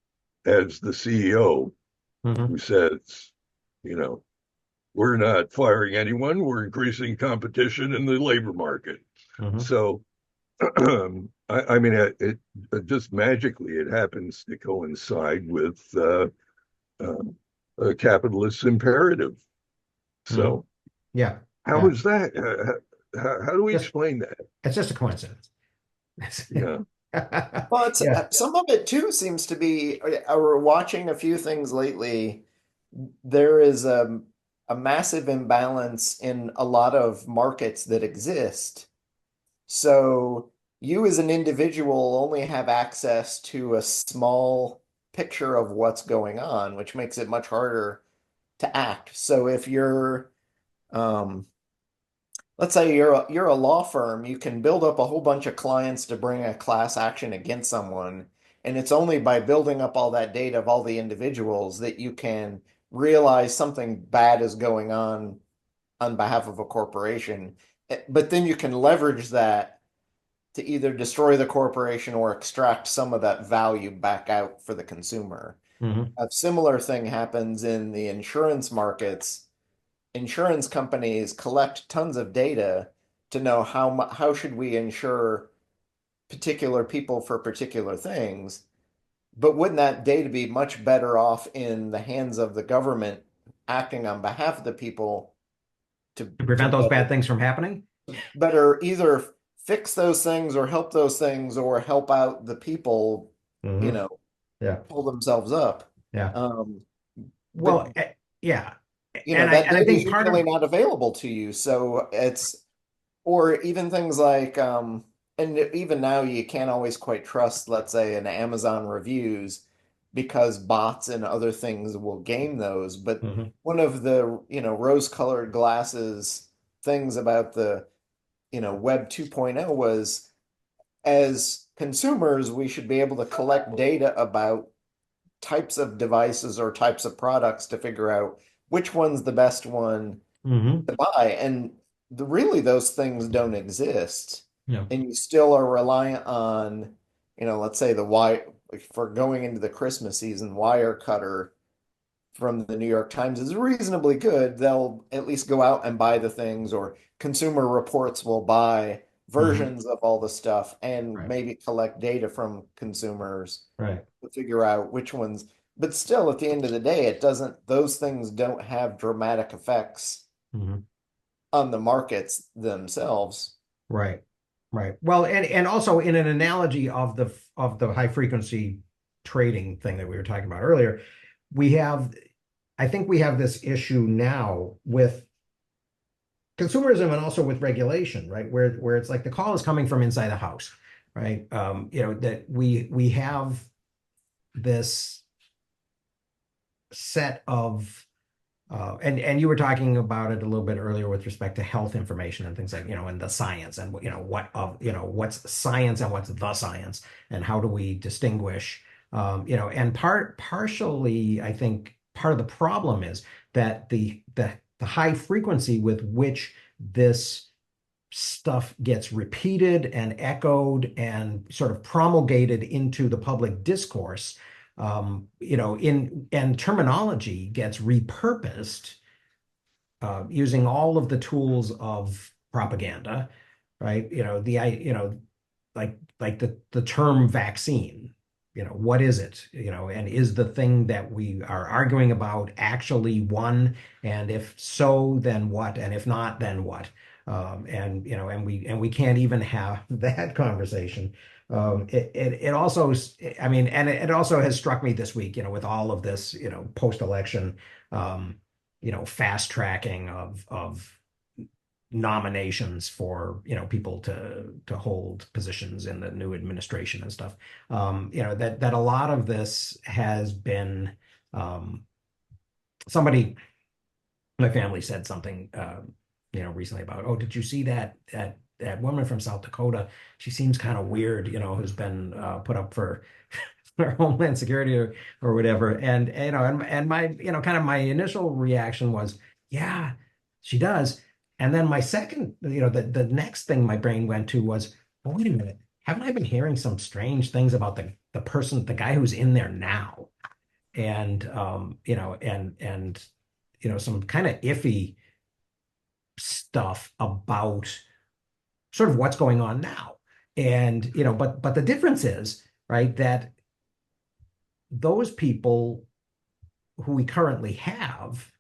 S3: as the CEO
S1: Mhm.
S3: who says, you know, we're not firing anyone, we're increasing competition in the labor market.
S1: Mhm.
S3: So, I mean, it just magically it happens to coincide with uh, a capitalist imperative.
S1: Mhm.
S3: So,
S1: Yeah.
S3: how
S1: Yeah.
S3: is that? How do we
S1: Just
S3: explain that?
S1: it's just a coincidence.
S3: Yeah.
S2: Well, it's
S1: Yeah.
S2: some of it too seems to be. We're watching a few things lately. There is a massive imbalance in a lot of markets that exist. So you as an individual only have access to a small picture of what's going on, which makes it much harder to act. So if you're, um, let's say you're a law firm, you can build up a whole bunch of clients to bring a class action against someone, and it's only by building up all that data of all the individuals that you can realize something bad is going on behalf of a corporation. But then you can leverage that to either destroy the corporation or extract some of that value back out for the consumer.
S1: Mhm.
S2: A similar thing happens in the insurance markets. Insurance companies collect tons of data to know how should we insure particular people for particular things. But wouldn't that data be much better off in the hands of the government acting on behalf of the people
S1: To
S2: to
S1: prevent those bad things from happening?
S2: better either fix those things or help those things or help out the people, you
S1: Hmm.
S2: know,
S1: Yeah.
S2: pull themselves up.
S1: Yeah.
S2: Um, but
S1: Well, yeah.
S2: that
S1: And I
S2: data is
S1: think part
S2: usually
S1: of
S2: not available to you. So it's or even things like and even now you can't always quite trust, let's say, an Amazon reviews because bots and other things will game those. But
S1: Mhm.
S2: one of the, rose-colored glasses things about the, Web 2.0 was as consumers, we should be able to collect data about types of devices or types of products to figure out which one's the best one
S1: Mhm.
S2: to buy. And really, those things don't exist.
S1: Yeah.
S2: And you still are reliant on, let's say the wire for going into the Christmas season, Wirecutter from the New York Times is reasonably good. They'll at least go out and buy the things, or Consumer Reports will buy
S1: Mhm.
S2: versions of all the stuff and
S1: Right.
S2: maybe collect data from consumers
S1: Right.
S2: to figure out which ones. But still, at the end of the day, those things don't have dramatic effects
S1: Mhm.
S2: on the markets themselves.
S1: Right. Right. Well, and also in an analogy of the high frequency trading thing that we were talking about earlier, we have I think we have this issue now with consumerism and also with regulation, right? Where it's like the call is coming from inside the house, right? That we have this set of and you were talking about it a little bit earlier with respect to health information and things like, and the science and what's science and what's the science and how do we distinguish, and partially, I think part of the problem is that the high frequency with which this stuff gets repeated and echoed and sort of promulgated into the public discourse, in and terminology gets repurposed using all of the tools of propaganda, right? Like the term vaccine. What is it? And is the thing that we are arguing about actually one? And if so, then what? And if not, then what? And we can't even have that conversation. It also, I mean, and it also has struck me this week, with all of this, post-election, um, fast tracking of nominations for people to hold positions in the new administration and stuff. That a lot of this has been somebody my family said something recently about, oh, did you see that woman from South Dakota? She seems kind of weird, who's been put up for or Homeland Security or whatever. And my, kind of my initial reaction was, yeah, she does. And then my second, the next thing my brain went to was, well, wait a minute, haven't I been hearing some strange things about the person, the guy who's in there now? and some kind of iffy stuff about sort of what's going on now. And but the difference is, right, that those people who we currently have,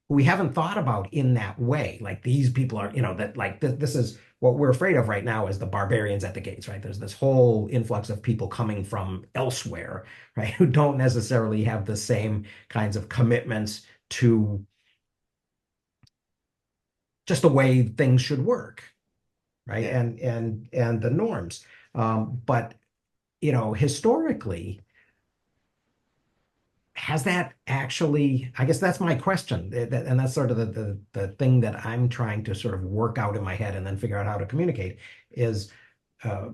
S1: who we haven't thought about in that way, like these people are, that like this is what we're afraid of right now is the barbarians at the gates, right? There's this whole influx of people coming from elsewhere, right, who don't necessarily have the same kinds of commitments to just the way things should work, right?
S2: Yeah.
S1: And the norms. But historically, has that actually, I guess that's my question. And that's sort of the thing that I'm trying to sort of work out in my head and then figure out how to communicate is uh,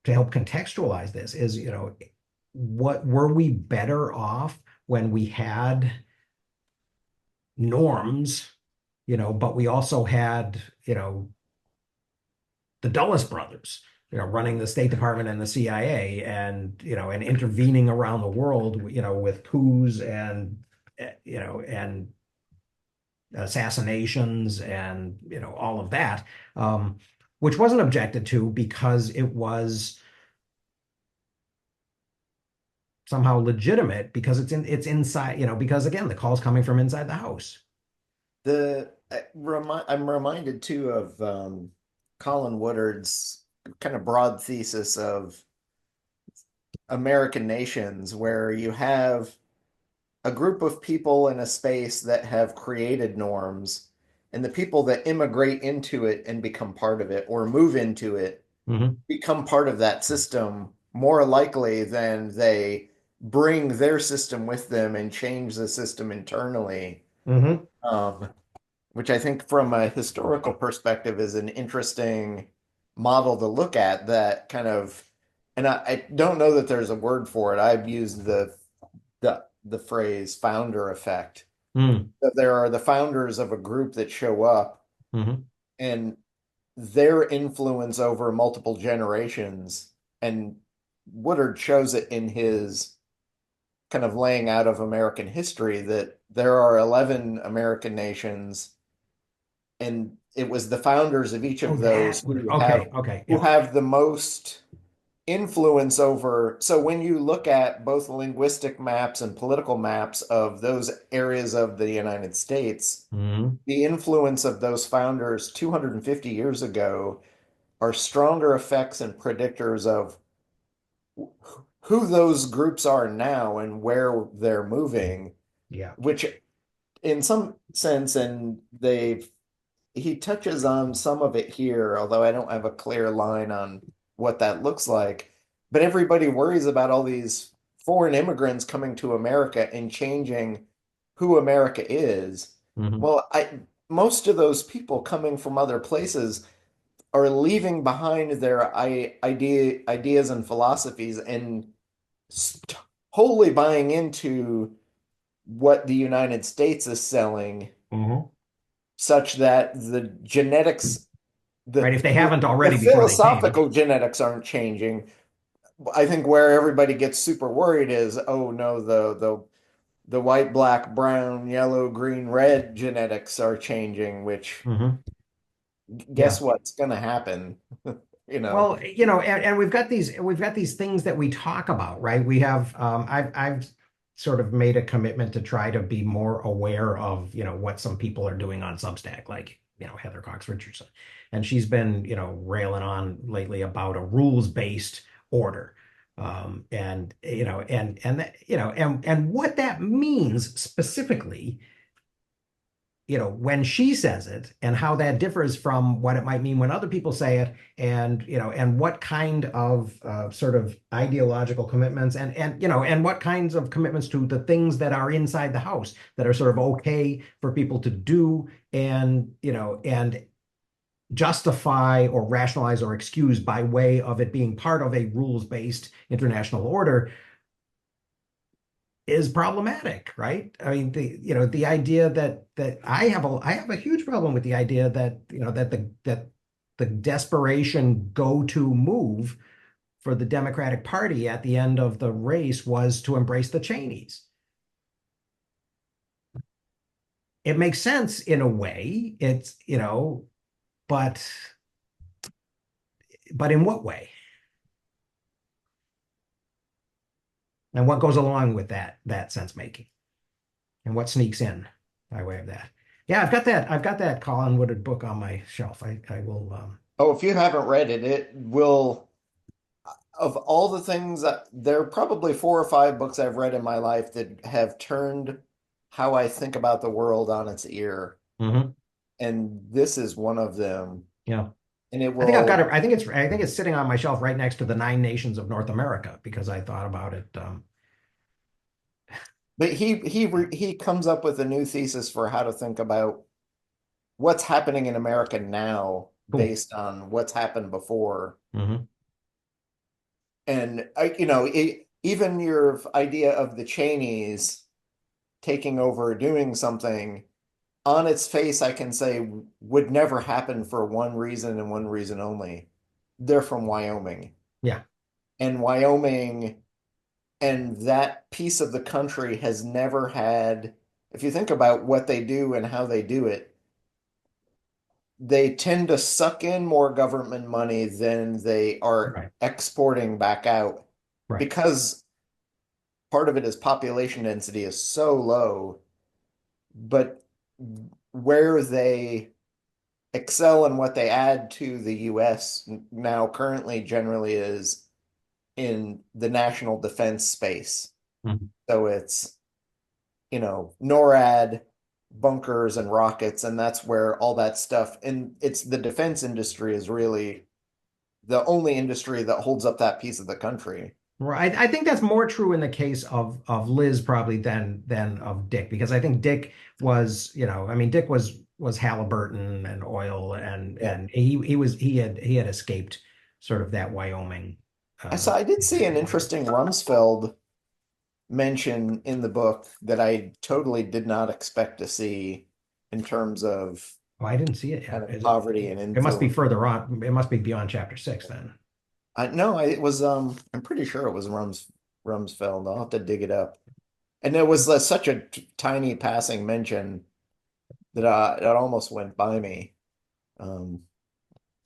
S1: to help contextualize this is, what were we better off when we had norms, but we also had, the Dulles brothers, running the State Department and the CIA, and intervening around the world, with coups and assassinations and all of that, which wasn't objected to because it was somehow legitimate because it's inside, because again, the call's coming from inside the house.
S2: I'm reminded too of Colin Woodard's kind of broad thesis of American nations, where you have a group of people in a space that have created norms, and the people that immigrate into it and become part of it or move into it
S1: Hmm.
S2: become part of that system more likely than they bring their system with them and change the system internally.
S1: Hmm.
S2: Um, which I think from a historical perspective is an interesting model to look at that kind of, and I don't know that there's a word for it. I've used the phrase founder effect.
S1: Hmm.
S2: That there are the founders of a group that show up
S1: Hmm.
S2: and their influence over multiple generations. And Woodard shows it in his kind of laying out of American history that there are 11 American nations, and it was the founders of each
S1: Oh,
S2: of those
S1: that would, okay, okay,
S2: who
S1: yeah.
S2: have the most influence over. So when you look at both linguistic maps and political maps of those areas of the United States,
S1: Hmm.
S2: the influence of those founders 250 years ago are stronger effects and predictors of who those groups are now and where they're moving,
S1: Yeah.
S2: which in some sense, and they've he touches on some of it here, although I don't have a clear line on what that looks like. But everybody worries about all these foreign immigrants coming to America and changing who America is.
S1: Hmm.
S2: Well, most of those people coming from other places are leaving behind their ideas and philosophies and wholly buying into what the United States is selling,
S1: Hmm.
S2: such that the genetics,
S1: Right,
S2: the
S1: if they
S2: the,
S1: haven't
S2: the
S1: already before they came.
S2: philosophical genetics aren't changing. I think where everybody gets super worried is, oh no, the white, black, brown, yellow, green, red genetics are changing, which
S1: Hmm.
S2: guess
S1: Yeah.
S2: what's going to happen? You know,
S1: Well, and we've got these things that we talk about, right? We have I've sort of made a commitment to try to be more aware of, what some people are doing on Substack, like, Heather Cox Richardson. And she's been, railing on lately about a rules-based order. And what that means specifically, when she says it and how that differs from what it might mean when other people say it, and what kind of sort of ideological commitments and what kinds of commitments to the things that are inside the house that are sort of okay for people to do, and justify or rationalize or excuse by way of it being part of a rules-based international order is problematic, right? I mean, the idea that I have a huge problem with the idea that the desperation go-to move for the Democratic Party at the end of the race was to embrace the Cheneys. It makes sense in a way. It's, but in what way? And what goes along with that sense making? And what sneaks in by way of that? Yeah, I've got that Colin Woodard book on my shelf. I will
S2: Oh, if you haven't read it, it will, of all the things that there are probably 4 or 5 books I've read in my life that have turned how I think about the world on its ear.
S1: mhm.
S2: And this is one of them.
S1: Yeah.
S2: And it
S1: I think I've got
S2: will,
S1: it. I think it's sitting on my shelf right next to the Nine Nations of North America because I thought about it.
S2: but he comes up with a new thesis for how to think about what's happening in America now
S1: Cool.
S2: based on what's happened before.
S1: Hmm.
S2: And even your idea of the Cheneys taking over, doing something on its face, I can say would never happen for one reason and one reason only. They're from Wyoming.
S1: Yeah.
S2: And Wyoming and that piece of the country has never had, if you think about what they do and how they do it, they tend to suck in more government money than they are
S1: Right.
S2: exporting back out
S1: Right.
S2: because part of it is population density is so low, but where they excel and what they add to the US now currently generally is in the national defense space.
S1: Mhm.
S2: So it's, NORAD, bunkers and rockets, and that's where all that stuff, and it's the defense industry is really the only industry that holds up that piece of the country.
S1: Right. I think that's more true in the case of Liz probably than of Dick because I think Dick was, I mean, Dick was Halliburton and oil
S2: Yeah.
S1: and he had escaped sort of that Wyoming.
S2: I did see an interesting Rumsfeld mention in the book that I totally did not expect to see in terms of
S1: Oh, I didn't see it
S2: kind
S1: yet.
S2: of poverty and
S1: It must be
S2: influence.
S1: further on. It must be beyond chapter 6 then.
S2: No, it was I'm pretty sure it was Rumsfeld. I'll have to dig it up. And it was such a tiny passing mention that it almost went by me. Um,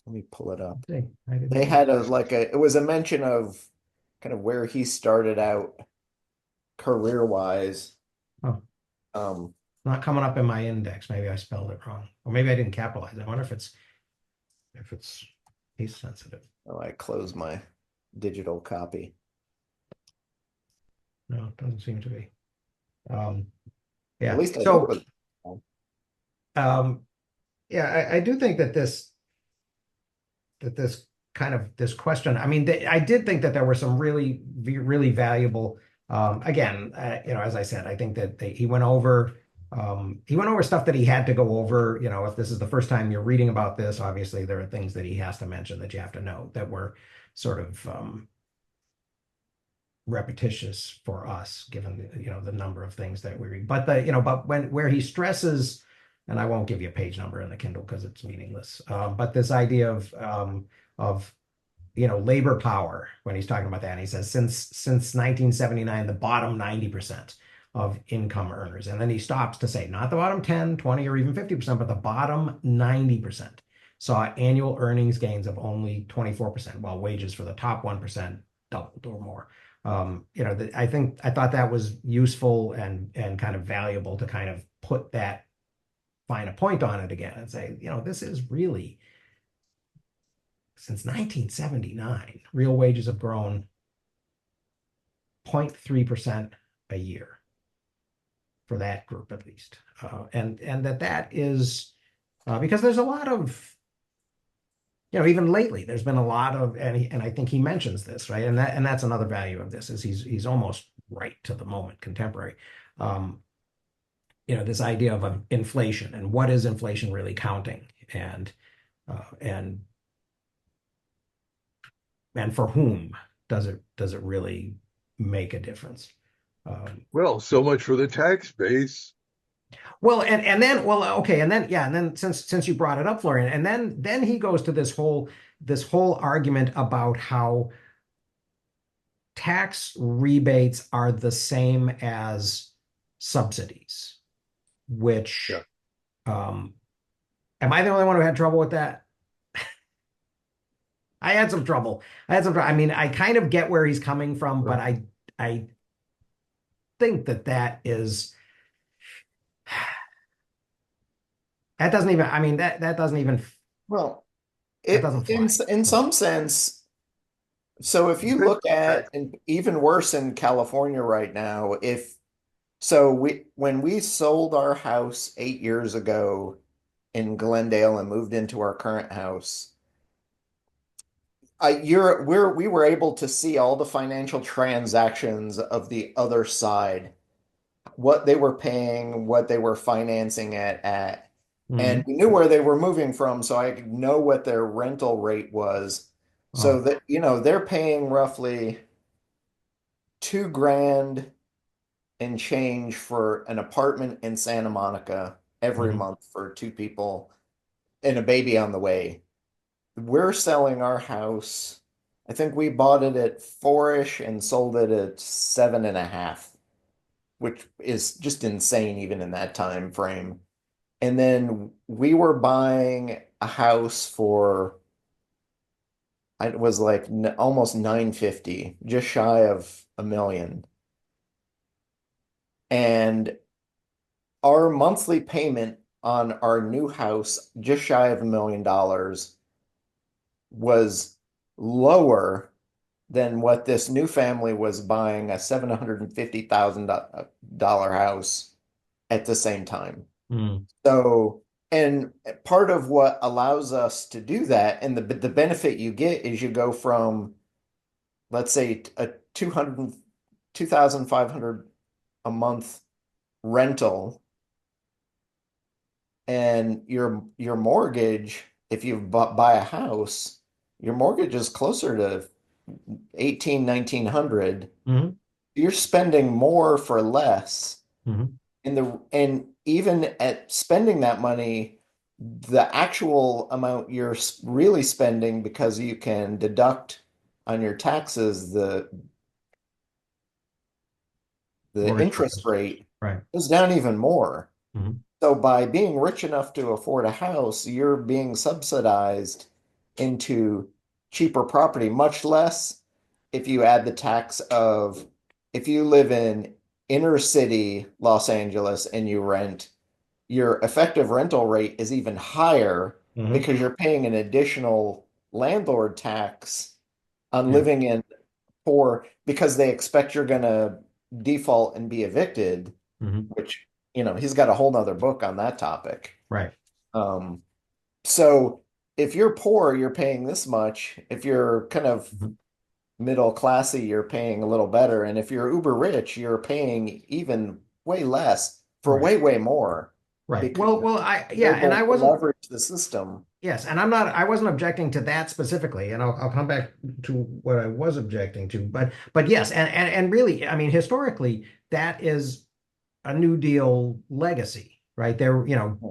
S2: Let me pull it up.
S1: See, I didn't
S2: They
S1: see it.
S2: had it was a mention of kind of where he started out career wise.
S1: Oh,
S2: Um,
S1: not coming up in my index. Maybe I spelled it wrong. Or maybe I didn't capitalize. I wonder if it's case sensitive.
S2: oh, I closed my digital copy.
S1: No, it doesn't seem to be. Um,
S2: At
S1: yeah.
S2: least I think it
S1: So
S2: was.
S1: um, yeah, I do think that this kind of this question. I mean, I did think that there were some really valuable. Again, as I said, I think that he went over stuff that he had to go over. If this is the first time you're reading about this, obviously there are things that he has to mention that you have to know that were sort of repetitious for us, given the number of things that we read. But where he stresses, and I won't give you a page number in the Kindle because it's meaningless. But this idea of labor power when he's talking about that, and he says since 1979, the bottom 90% of income earners, and then he stops to say not the bottom 10, 20, or even 50%, but the bottom 90% saw annual earnings gains of only 24%, while wages for the top 1% doubled or more. I thought that was useful and kind of valuable to kind of put that fine a point on it again and say, this is really since 1979, real wages have grown 0.3% a year for that group at least. And that is because there's a lot of even lately, there's been a lot of, and I think he mentions this, right? And that's another value of this is he's almost right to the moment, contemporary. Um, this idea of inflation and what is inflation really counting, and for whom does it really make a difference?
S3: Well, so much for the tax base.
S1: Well, and then okay, and then yeah, and then since you brought it up, Florian, and then he goes to this whole argument about how tax rebates are the same as subsidies,
S3: Yeah.
S1: which am I the only one who had trouble with that? I had some trouble. I mean, I kind of get where he's coming from, but I think that is that doesn't even. I mean, that doesn't even
S2: Well,
S1: that
S2: it
S1: doesn't fly.
S2: in
S1: So,
S2: some sense. So if you
S3: Depends
S2: look
S3: on the
S2: at,
S3: tax.
S2: and even worse in California right now, if so we when we sold our house 8 years ago in Glendale and moved into our current house, we were able to see all the financial transactions of the other side, what they were paying, what they were financing at, and
S1: mhm.
S2: we knew where they were moving from, so I could know what their rental rate was. So
S1: Oh,
S2: that, they're paying roughly 2 grand and change for an apartment in Santa Monica every
S1: mhm.
S2: month for two people and a baby on the way. We're selling our house. I think we bought it at four-ish and sold it at 7.5, which is just insane even in that time frame. And then we were buying a house for, it was like almost 950, just shy of a million. And our monthly payment on our new house, just shy of $1 million, was lower than what this new family was buying a $750,000 house at the same time.
S1: Mm,
S2: So, and part of what allows us to do that, and the benefit you get is you go from, let's say, a 2,500 a month rental, and your mortgage, if you buy a house, your mortgage is closer to 18, 1900.
S1: mhm,
S2: You're spending more for less.
S1: mhm.
S2: And even at spending that money, the actual amount you're really spending, because you can deduct on your taxes the
S1: Mortgage
S2: interest
S1: payments.
S2: rate,
S1: Right.
S2: goes down even more.
S1: Mhm.
S2: So by being rich enough to afford a house, you're being subsidized into cheaper property, much less if you add the tax of, if you live in inner city Los Angeles and you rent, your effective rental rate is even higher
S1: Mhm.
S2: because you're paying an additional landlord tax on
S1: Yeah.
S2: living in poor, because they expect you're going to default and be evicted,
S1: Mhm.
S2: which, he's got a whole nother book on that topic.
S1: Right.
S2: Um, so if you're poor, you're paying this much. If you're kind of
S1: Mhm.
S2: middle classy, you're paying a little better. And if you're uber rich, you're paying even way less for
S1: Right.
S2: way, way more,
S1: Right.
S2: because
S1: Well, yeah,
S2: they're
S1: and
S2: able
S1: I
S2: to
S1: wasn't.
S2: leverage the system.
S1: Yes, and I wasn't objecting to that specifically, and I'll come back to what I was objecting to, but yes, and really, I mean, historically, that is a New Deal legacy, right? There,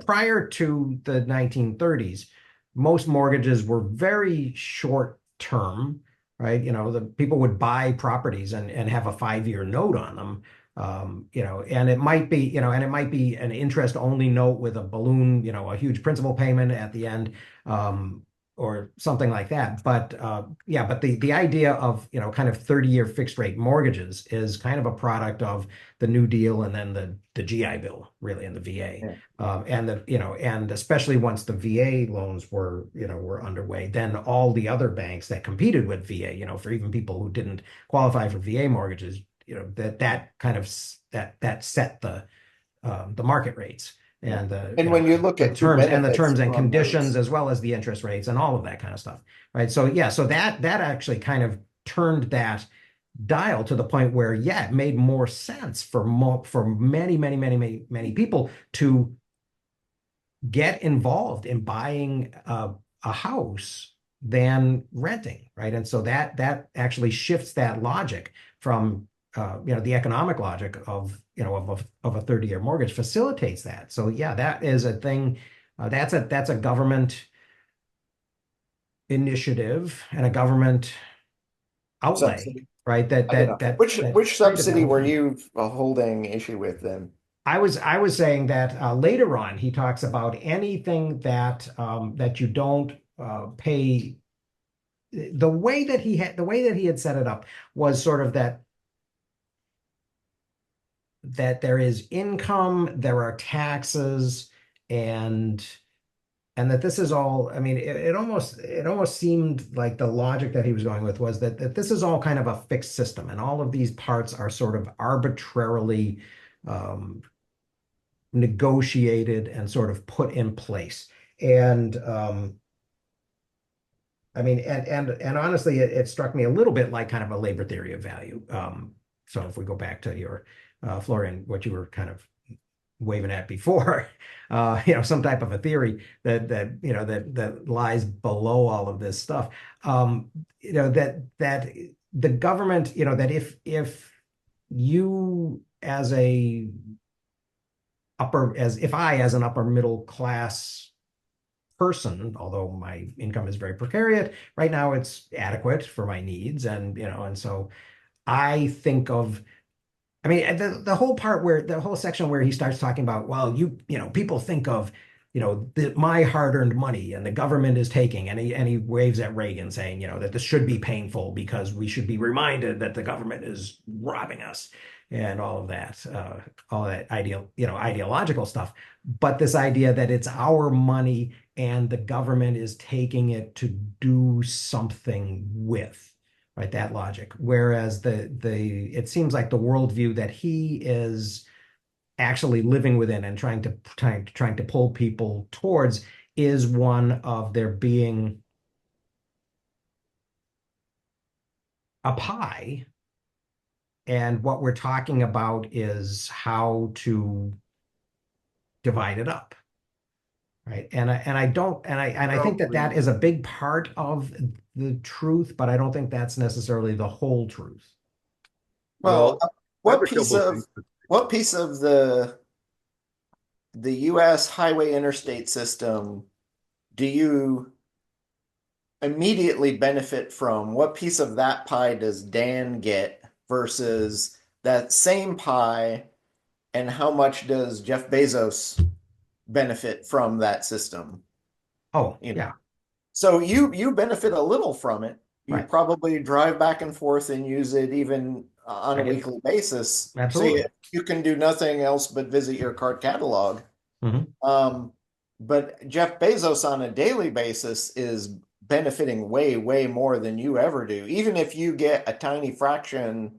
S1: prior to the 1930s, most mortgages were very short term, right? The people would buy properties and have a 5-year note on them. And it might be, and it might be an interest only note with a balloon, a huge principal payment at the end, um, or something like that. But yeah, but the idea of, kind of 30-year fixed rate mortgages is kind of a product of the New Deal and then the GI Bill, really, and the VA.
S2: Yeah.
S1: And especially once the VA loans were underway, then all the other banks that competed with VA, for even people who didn't qualify for VA mortgages, that kind of that set the market rates
S2: Yeah.
S1: and
S2: And when you look
S1: the
S2: at who
S1: terms
S2: benefits
S1: and
S2: from
S1: conditions
S2: those,
S1: as well as the interest rates and all of that kind of stuff, right? So yeah, so that actually kind of turned that dial to the point where, yeah, it made more sense for many people to get involved in buying a house than renting, right? And so that actually shifts that logic from the economic logic of of a 30-year mortgage facilitates that. So yeah, that is a thing. That's a government initiative and a government outlay
S2: subsidy.
S1: right? That
S2: I don't know.
S1: that that that
S2: Which
S1: created that
S2: subsidy
S1: whole
S2: were
S1: thing.
S2: you holding issue with then?
S1: I was saying that later on he talks about anything that you don't pay. The way that he had set it up was sort of that there is income, there are taxes, and and that this is all, I mean, it almost seemed like the logic that he was going with was that this is all kind of a fixed system, and all of these parts are sort of arbitrarily um, negotiated and sort of put in place. And I mean, and honestly, it struck me a little bit like kind of a labor theory of value. So if we go back to your Florian, what you were kind of waving at before, some type of a theory that lies below all of this stuff. That the government, that if you as a as if I as an upper middle class person, although my income is very precarious right now, it's adequate for my needs, and so I think of, I mean, the whole part where the whole section where he starts talking about, well, people think of, my hard-earned money and the government is taking, and he waves at Reagan saying, that this should be painful because we should be reminded that the government is robbing us and all that ideological stuff. But this idea that it's our money and the government is taking it to do something with, right? That logic. Whereas it seems like the worldview that he is actually living within and trying to pull people towards is one of there being a pie, and what we're talking about is how to divide it up, right? And I think that that
S3: Probably.
S1: is a big part of the truth, but I don't think that's necessarily the whole truth.
S2: Well,
S3: Well, I have a couple of things.
S2: what piece of the US highway interstate system do you immediately benefit from? What piece of that pie does Dan get versus that same pie, and how much does Jeff Bezos benefit from that system?
S1: Oh,
S2: You know,
S1: yeah,
S2: so you benefit a little from it. You
S1: right.
S2: probably drive back and forth and use it even on
S1: I
S2: a
S1: get
S2: weekly basis. So
S1: absolutely.
S2: you can do nothing else but visit your cart catalog.
S1: Hmm.
S2: Um, but Jeff Bezos on a daily basis is benefiting way, way more than you ever do. Even if you get a tiny fraction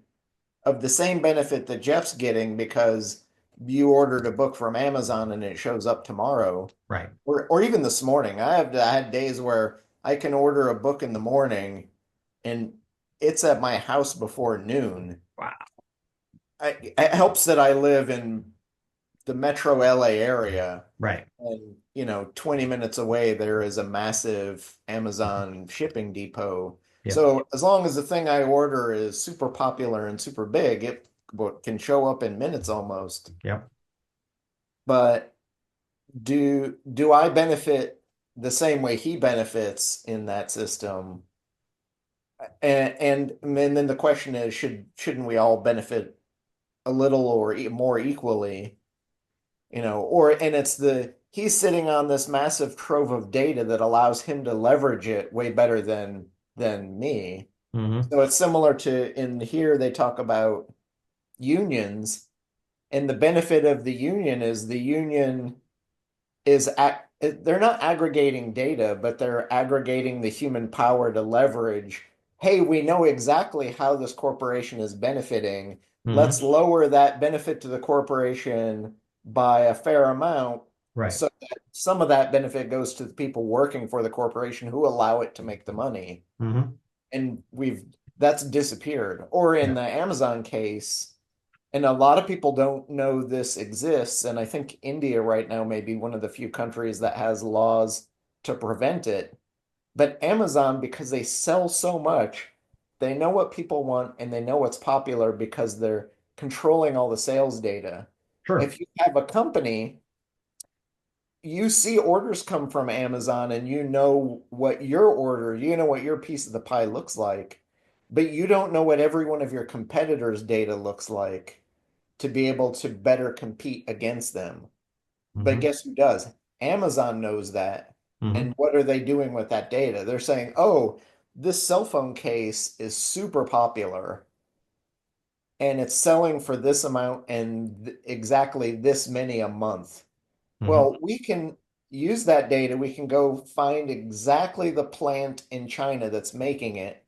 S2: of the same benefit that Jeff's getting because you ordered a book from Amazon and it shows up tomorrow,
S1: Right.
S2: or even this morning. I had days where I can order a book in the morning and it's at my house before noon.
S1: Wow.
S2: It helps that I live in the metro LA area.
S1: Right.
S2: And, 20 minutes away, there is a massive Amazon shipping depot.
S1: Yep.
S2: So as long as the thing I order is super popular and super big, it can show up in minutes almost.
S1: Yep.
S2: But do I benefit the same way he benefits in that system? And then the question is, shouldn't we all benefit a little or more equally? And it's he's sitting on this massive trove of data that allows him to leverage it way better than me.
S1: Hmm.
S2: So it's similar to in here they talk about unions, and the benefit of the union is the union they're not aggregating data, but they're aggregating the human power to leverage. Hey, we know exactly how this corporation is benefiting.
S1: Hmm.
S2: Let's lower that benefit to the corporation by a fair amount
S1: Right.
S2: so that some of that benefit goes to the people working for the corporation who allow it to make the money.
S1: Hmm.
S2: And that's disappeared. Or in
S1: Yeah.
S2: the Amazon case, and a lot of people don't know this exists. And I think India right now may be one of the few countries that has laws to prevent it. But Amazon, because they sell so much, they know what people want and they know what's popular because they're controlling all the sales data.
S1: Sure.
S2: If you have a company, you see orders come from Amazon and you know what your order, you know what your piece of the pie looks like. but you don't know what every one of your competitors' data looks like to be able to better compete against them. But
S1: Hmm.
S2: guess who does? Amazon knows that.
S1: Hmm.
S2: And what are they doing with that data? They're saying, oh, this cell phone case is super popular and it's selling for this amount and exactly this many a month.
S1: Hmm.
S2: Well, we can use that data. We can go find exactly the plant in China that's making it.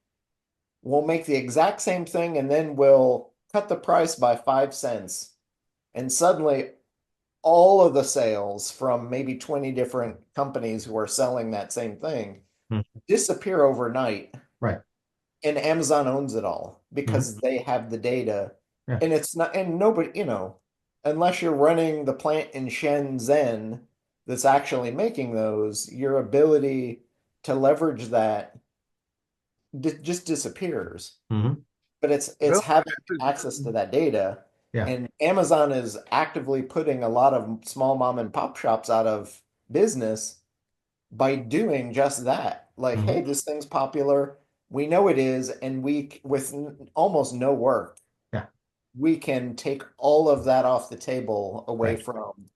S2: We'll make the exact same thing and then we'll cut the price by 5 cents. And suddenly all of the sales from maybe 20 different companies who are selling that same thing disappear overnight.
S1: Right.
S2: And Amazon owns it all
S1: Hmm.
S2: because they have the data.
S1: Yeah.
S2: And it's not, and nobody, unless you're running the plant in Shenzhen that's actually making those, your ability to leverage that just disappears.
S1: Hmm.
S2: But it's
S3: Well,
S2: having access to that data.
S1: Yeah.
S2: And Amazon is actively putting a lot of small mom and pop shops out of business by doing just that. Like, hey,
S1: Hmm.
S2: this thing's popular. We know it is, and with almost no work,
S1: Yeah.
S2: we can take all of that off the table away
S1: Right.
S2: from.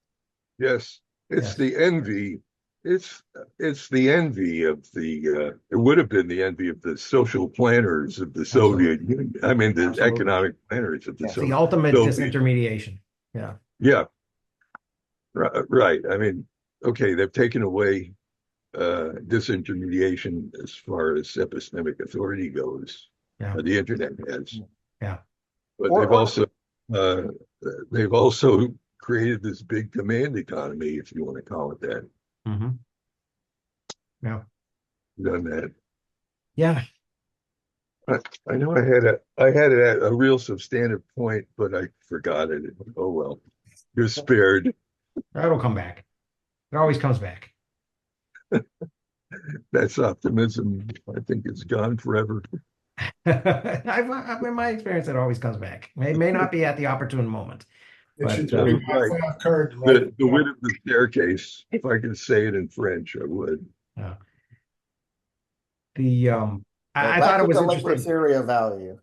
S3: yes, it's
S1: Yes.
S3: the envy. It's it's the envy of the. It would have been the envy of the social planners of the Soviet
S1: Absolutely.
S3: Union. I mean, the
S1: Absolutely.
S3: economic planners of the
S1: It's the ultimate
S3: Soviet.
S1: disintermediation. Yeah.
S3: Yeah, right. I mean, okay, they've taken away disintermediation as far as epistemic authority goes.
S1: Yeah.
S3: The internet has,
S1: Yeah.
S3: but
S2: Or
S3: uh, they've also created this big command economy, if you want to call it that.
S1: Hmm. Yeah.
S3: Done that.
S1: Yeah.
S3: I, I know I had a real substantive point, but I forgot it. Oh well, you're spared.
S1: That'll come back. It always comes back.
S3: That's optimism. I think it's gone forever.
S1: In my experience, it always comes back. May not be at the opportune moment,
S4: It
S1: but
S4: should be
S3: Right.
S4: my last card, right?
S3: The wit of the staircase. If I could say it in French, I would.
S1: uh, the I
S2: back
S1: thought it
S2: to
S1: was
S2: the labor
S1: interesting.
S2: theory of value.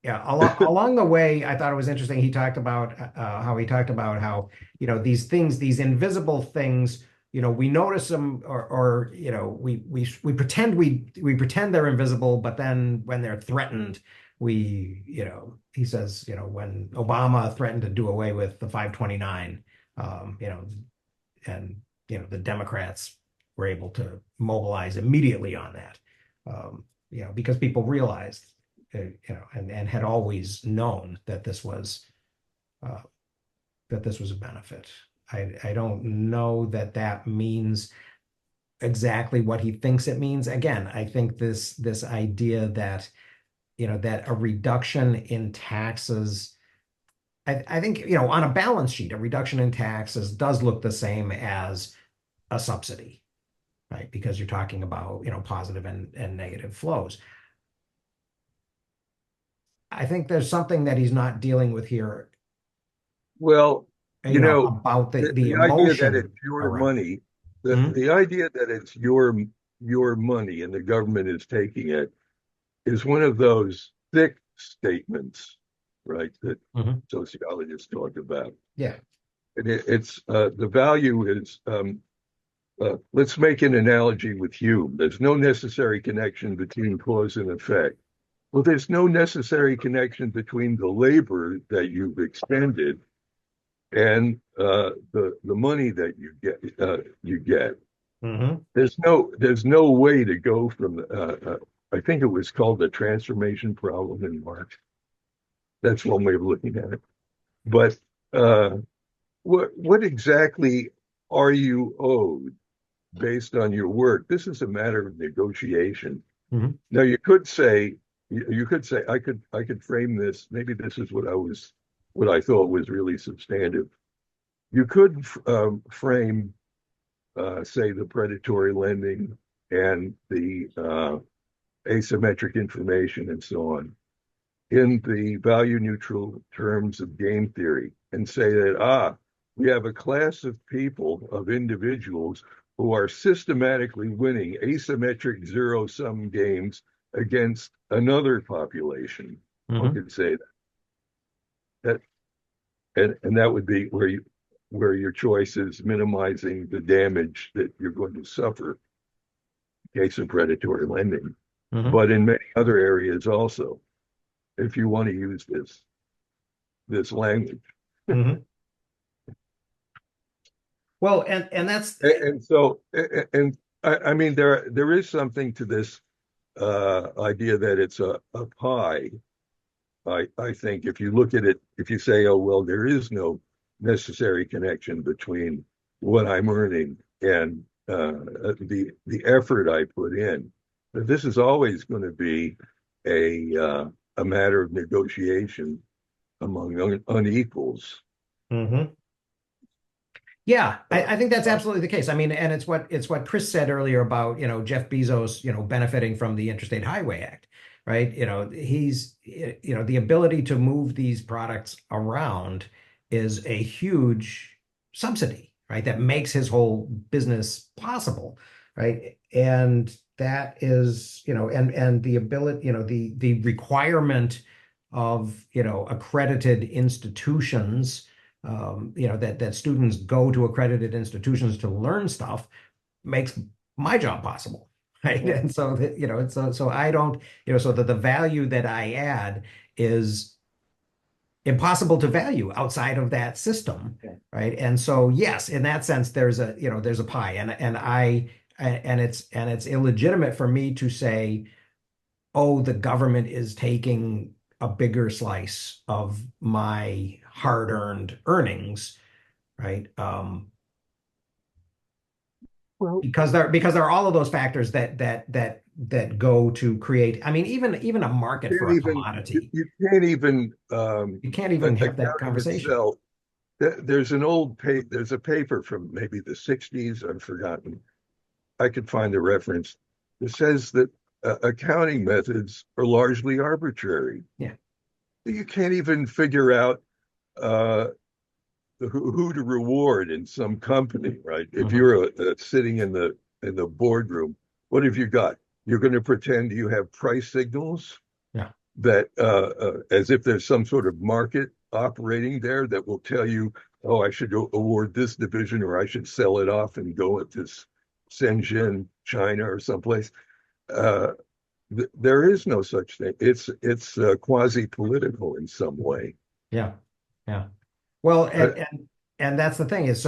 S1: Yeah, along the way, I thought it was interesting. He talked about how these things, these invisible things. We notice them, or we pretend they're invisible, but then when they're threatened, he says, when Obama threatened to do away with the 529, um, you know, and the Democrats were able to mobilize immediately on that, because people realized, and had always known uh, that this was a benefit. I don't know that that means exactly what he thinks it means. Again, I think this idea that that a reduction in taxes. I think on a balance sheet, a reduction in taxes does look the same as a subsidy, right? Because you're talking about positive and negative flows. I think there's something that he's not dealing with here,
S3: Well,
S1: about the
S3: the idea that
S1: emotion
S3: it's your
S1: around.
S3: money,
S1: Mhm.
S3: the idea that it's your money and the government is taking it is one of those thick statements, right, that
S1: Mhm.
S3: sociologists talk about.
S1: Yeah.
S3: And it's the value is let's make an analogy with Hume. There's no necessary connection between cause and effect. Well, there's no necessary connection between the labor that you've expended and the money that you get.
S1: Hmm.
S3: There's no way to go from I think it was called the transformation problem in Marx. That's one way of looking at it. But uh, what exactly are you owed based on your work? This is a matter of negotiation.
S1: Hmm.
S3: Now you could say I could frame this. Maybe this is what I thought was really substantive. You could frame say the predatory lending and the asymmetric information and so on in the value neutral terms of game theory and say that we have a class of people, of individuals who are systematically winning asymmetric zero sum games against another population. One
S1: Hmm.
S3: could say that, and that would be where your choice is minimizing the damage that you're going to suffer in case of predatory lending.
S1: Hmm.
S3: But in many other areas also, if you want to use this language.
S1: Hmm. Well, and that's
S3: And so, and I mean, there is something to this idea that it's a pie. I think if you look at it, if you say, oh, well, there is no necessary connection between what I'm earning and the effort I put in, that this is always going to be a matter of negotiation among unequals.
S1: Mhm. Yeah,
S3: Uh,
S1: I think that's absolutely the case. I mean, and it's what Chris said earlier about, Jeff Bezos, benefiting from the Interstate Highway Act, right? The ability to move these products around is a huge subsidy, right? That makes his whole business possible, right? And that is, and the ability, the requirement of, accredited institutions, that students go to accredited institutions to learn stuff makes my job possible. Right.
S2: Yeah.
S1: And so that, so I don't, so that the value that I add is impossible to value outside of that system.
S2: Yeah.
S1: Right. And so, yes, in that sense, there's a pie, and it's illegitimate for me to say, oh, the government is taking a bigger slice of my hard-earned earnings, right?
S3: well,
S1: Because there are all of those factors that go to create. I mean, even a market for
S3: can't
S1: a
S3: even
S1: commodity,
S3: you can't even
S1: you can't even have that
S3: accounting
S1: conversation.
S3: itself. There's a paper from maybe the 60s. I've forgotten. I could find a reference that says that accounting methods are largely arbitrary.
S1: Yeah.
S3: You can't even figure out uh, who to reward in some company, right? If
S1: Hmm.
S3: you're sitting in the boardroom, what have you got? You're going to pretend you have price signals
S1: Yeah.
S3: that, as if there's some sort of market operating there that will tell you, oh, I should award this division or I should sell it off and go at this Shenzhen, China, or someplace. Uh, there is no such thing. It's quasi political in some way.
S1: Yeah. Yeah. Well,
S3: Uh,
S1: and that's the thing is,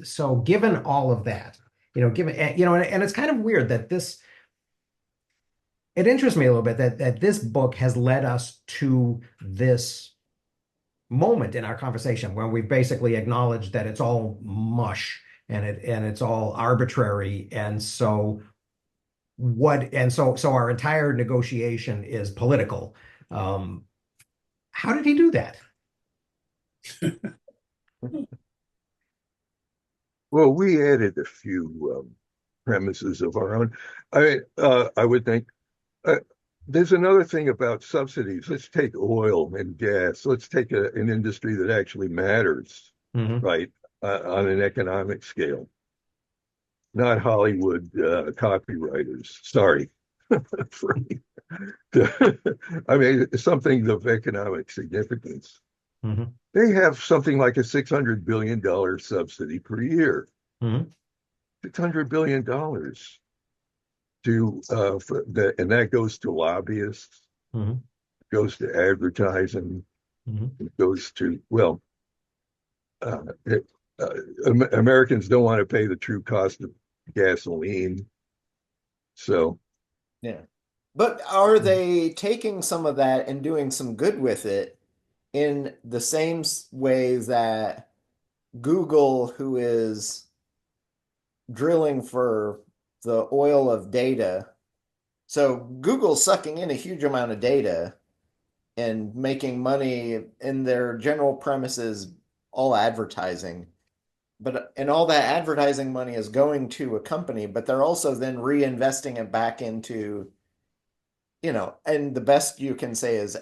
S1: so given all of that, given, and it's kind of weird that it interests me a little bit that this book has led us to this moment in our conversation when we basically acknowledged that it's all mush, and it's all arbitrary, and so our entire negotiation is political. Um, how did he do that?
S3: well, we added a few premises of our own. I would think uh, there's another thing about subsidies. Let's take oil and gas. Let's take an industry that actually matters,
S1: Hmm.
S3: right, on an economic scale, not Hollywood copywriters. Sorry. I mean, something of economic significance.
S1: Hmm.
S3: They have something like a $600 billion subsidy per year.
S1: Hmm.
S3: $600 billion to and that goes to lobbyists,
S1: Hmm.
S3: goes to advertising,
S1: Hmm.
S3: it goes to uh, it, Americans don't want to pay the true cost of gasoline, so
S2: Yeah. But are they taking some of that and doing some good with it in the same way that Google, who is drilling for the oil of data, so Google's sucking in a huge amount of data and making money in their general premises, all advertising. But and all that advertising money is going to a company, but they're also then reinvesting it back into, and the best you can say is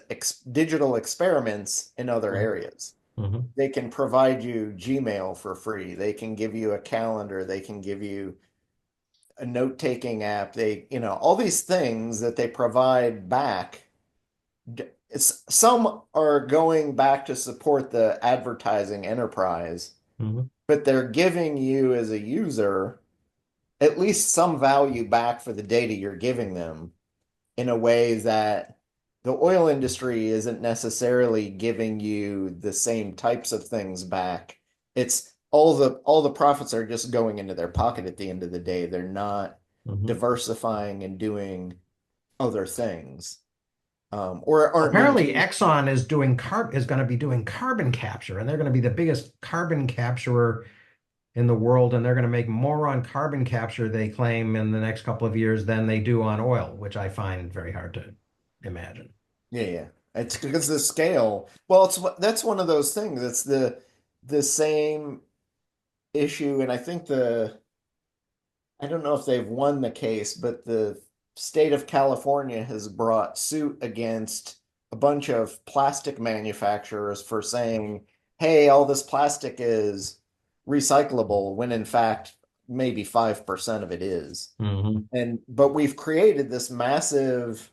S2: digital experiments in other areas.
S1: Hmm.
S2: They can provide you Gmail for free. They can give you a calendar. They can give you a note-taking app. They, all these things that they provide back. Some are going back to support the advertising enterprise,
S1: Mhm.
S2: but they're giving you as a user at least some value back for the data you're giving them in a way that the oil industry isn't necessarily giving you the same types of things back. It's all the profits are just going into their pocket at the end of the day. They're not
S1: Mhm.
S2: diversifying and doing other things, or aren't
S1: Apparently,
S2: maintaining.
S1: Exxon is going to be doing carbon capture, and they're going to be the biggest carbon capturer in the world, and they're going to make more on carbon capture, they claim, in the next couple of years than they do on oil, which I find very hard to imagine.
S2: Yeah, yeah. It's because the scale. Well, that's one of those things. It's the same issue, and I don't know if they've won the case, but the state of California has brought suit against a bunch of plastic manufacturers for saying, "Hey, all this plastic is recyclable," when in fact maybe 5% of it is.
S1: Hmm.
S2: And but we've created this massive,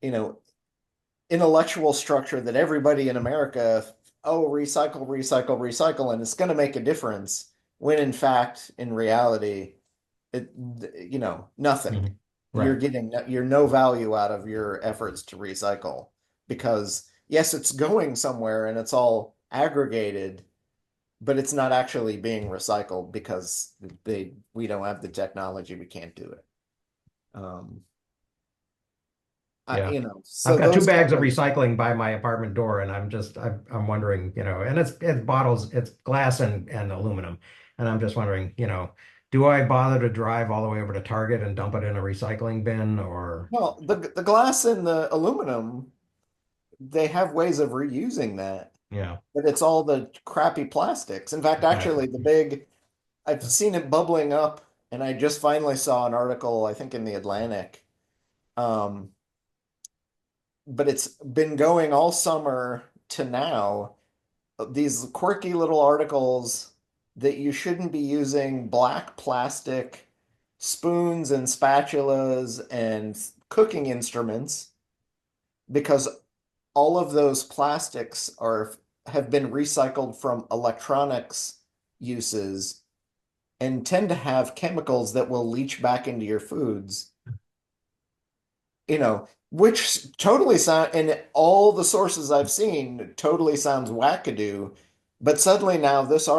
S2: you know, intellectual structure that everybody in America, oh, recycle, recycle, recycle, and it's going to make a difference. When in fact, in reality, it, nothing.
S1: Hmm. Right.
S2: You're no value out of your efforts to recycle because yes, it's going somewhere and it's all aggregated, but it's not actually being recycled because we don't have the technology. We can't do it. Um,
S1: Yeah. I've
S2: so
S1: got two
S2: those
S1: bags
S2: kind
S1: of
S2: of.
S1: recycling by my apartment door, and I'm wondering, and it's bottles, it's glass and aluminum, and I'm just wondering, do I bother to drive all the way over to Target and dump it in a recycling bin, or
S2: Well, the glass and the aluminum, they have ways of reusing that,
S1: yeah,
S2: but it's all the crappy plastics. In fact,
S1: exactly.
S2: actually, I've seen it bubbling up, and I just finally saw an article, I think in the Atlantic. Um, but it's been going all summer to now. These quirky little articles that you shouldn't be using black plastic spoons and spatulas and cooking instruments because all of those plastics are have been recycled from electronics uses and tend to have chemicals that will leach back into your foods, which totally sound, and all the sources I've seen totally sounds wackadoo. But suddenly now this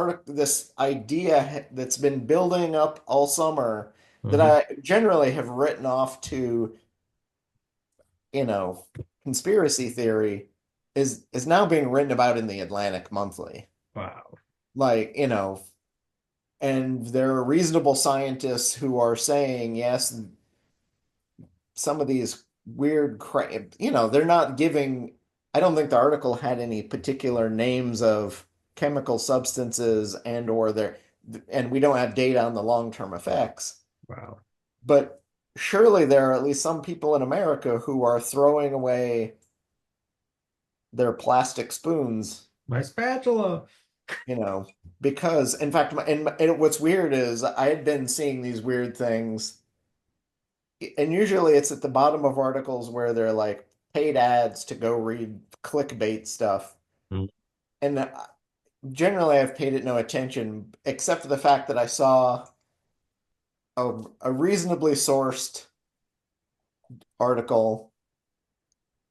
S2: idea that's been building up all summer that
S1: Hmm.
S2: I generally have written off to, you know, conspiracy theory is now being written about in the Atlantic Monthly.
S1: Wow.
S2: Like, and there are reasonable scientists who are saying, yes, some of these they're not giving, I don't think the article had any particular names of chemical substances and we don't have data on the long-term effects.
S1: Wow.
S2: But surely there are at least some people in America who are throwing away their plastic spoons,
S1: My spatula.
S2: you know, because in fact, and what's weird is I had been seeing these weird things, and usually it's at the bottom of articles where they're like paid ads to go read clickbait stuff.
S1: Mm.
S2: And generally, I've paid it no attention, except for the fact that I saw a reasonably sourced article.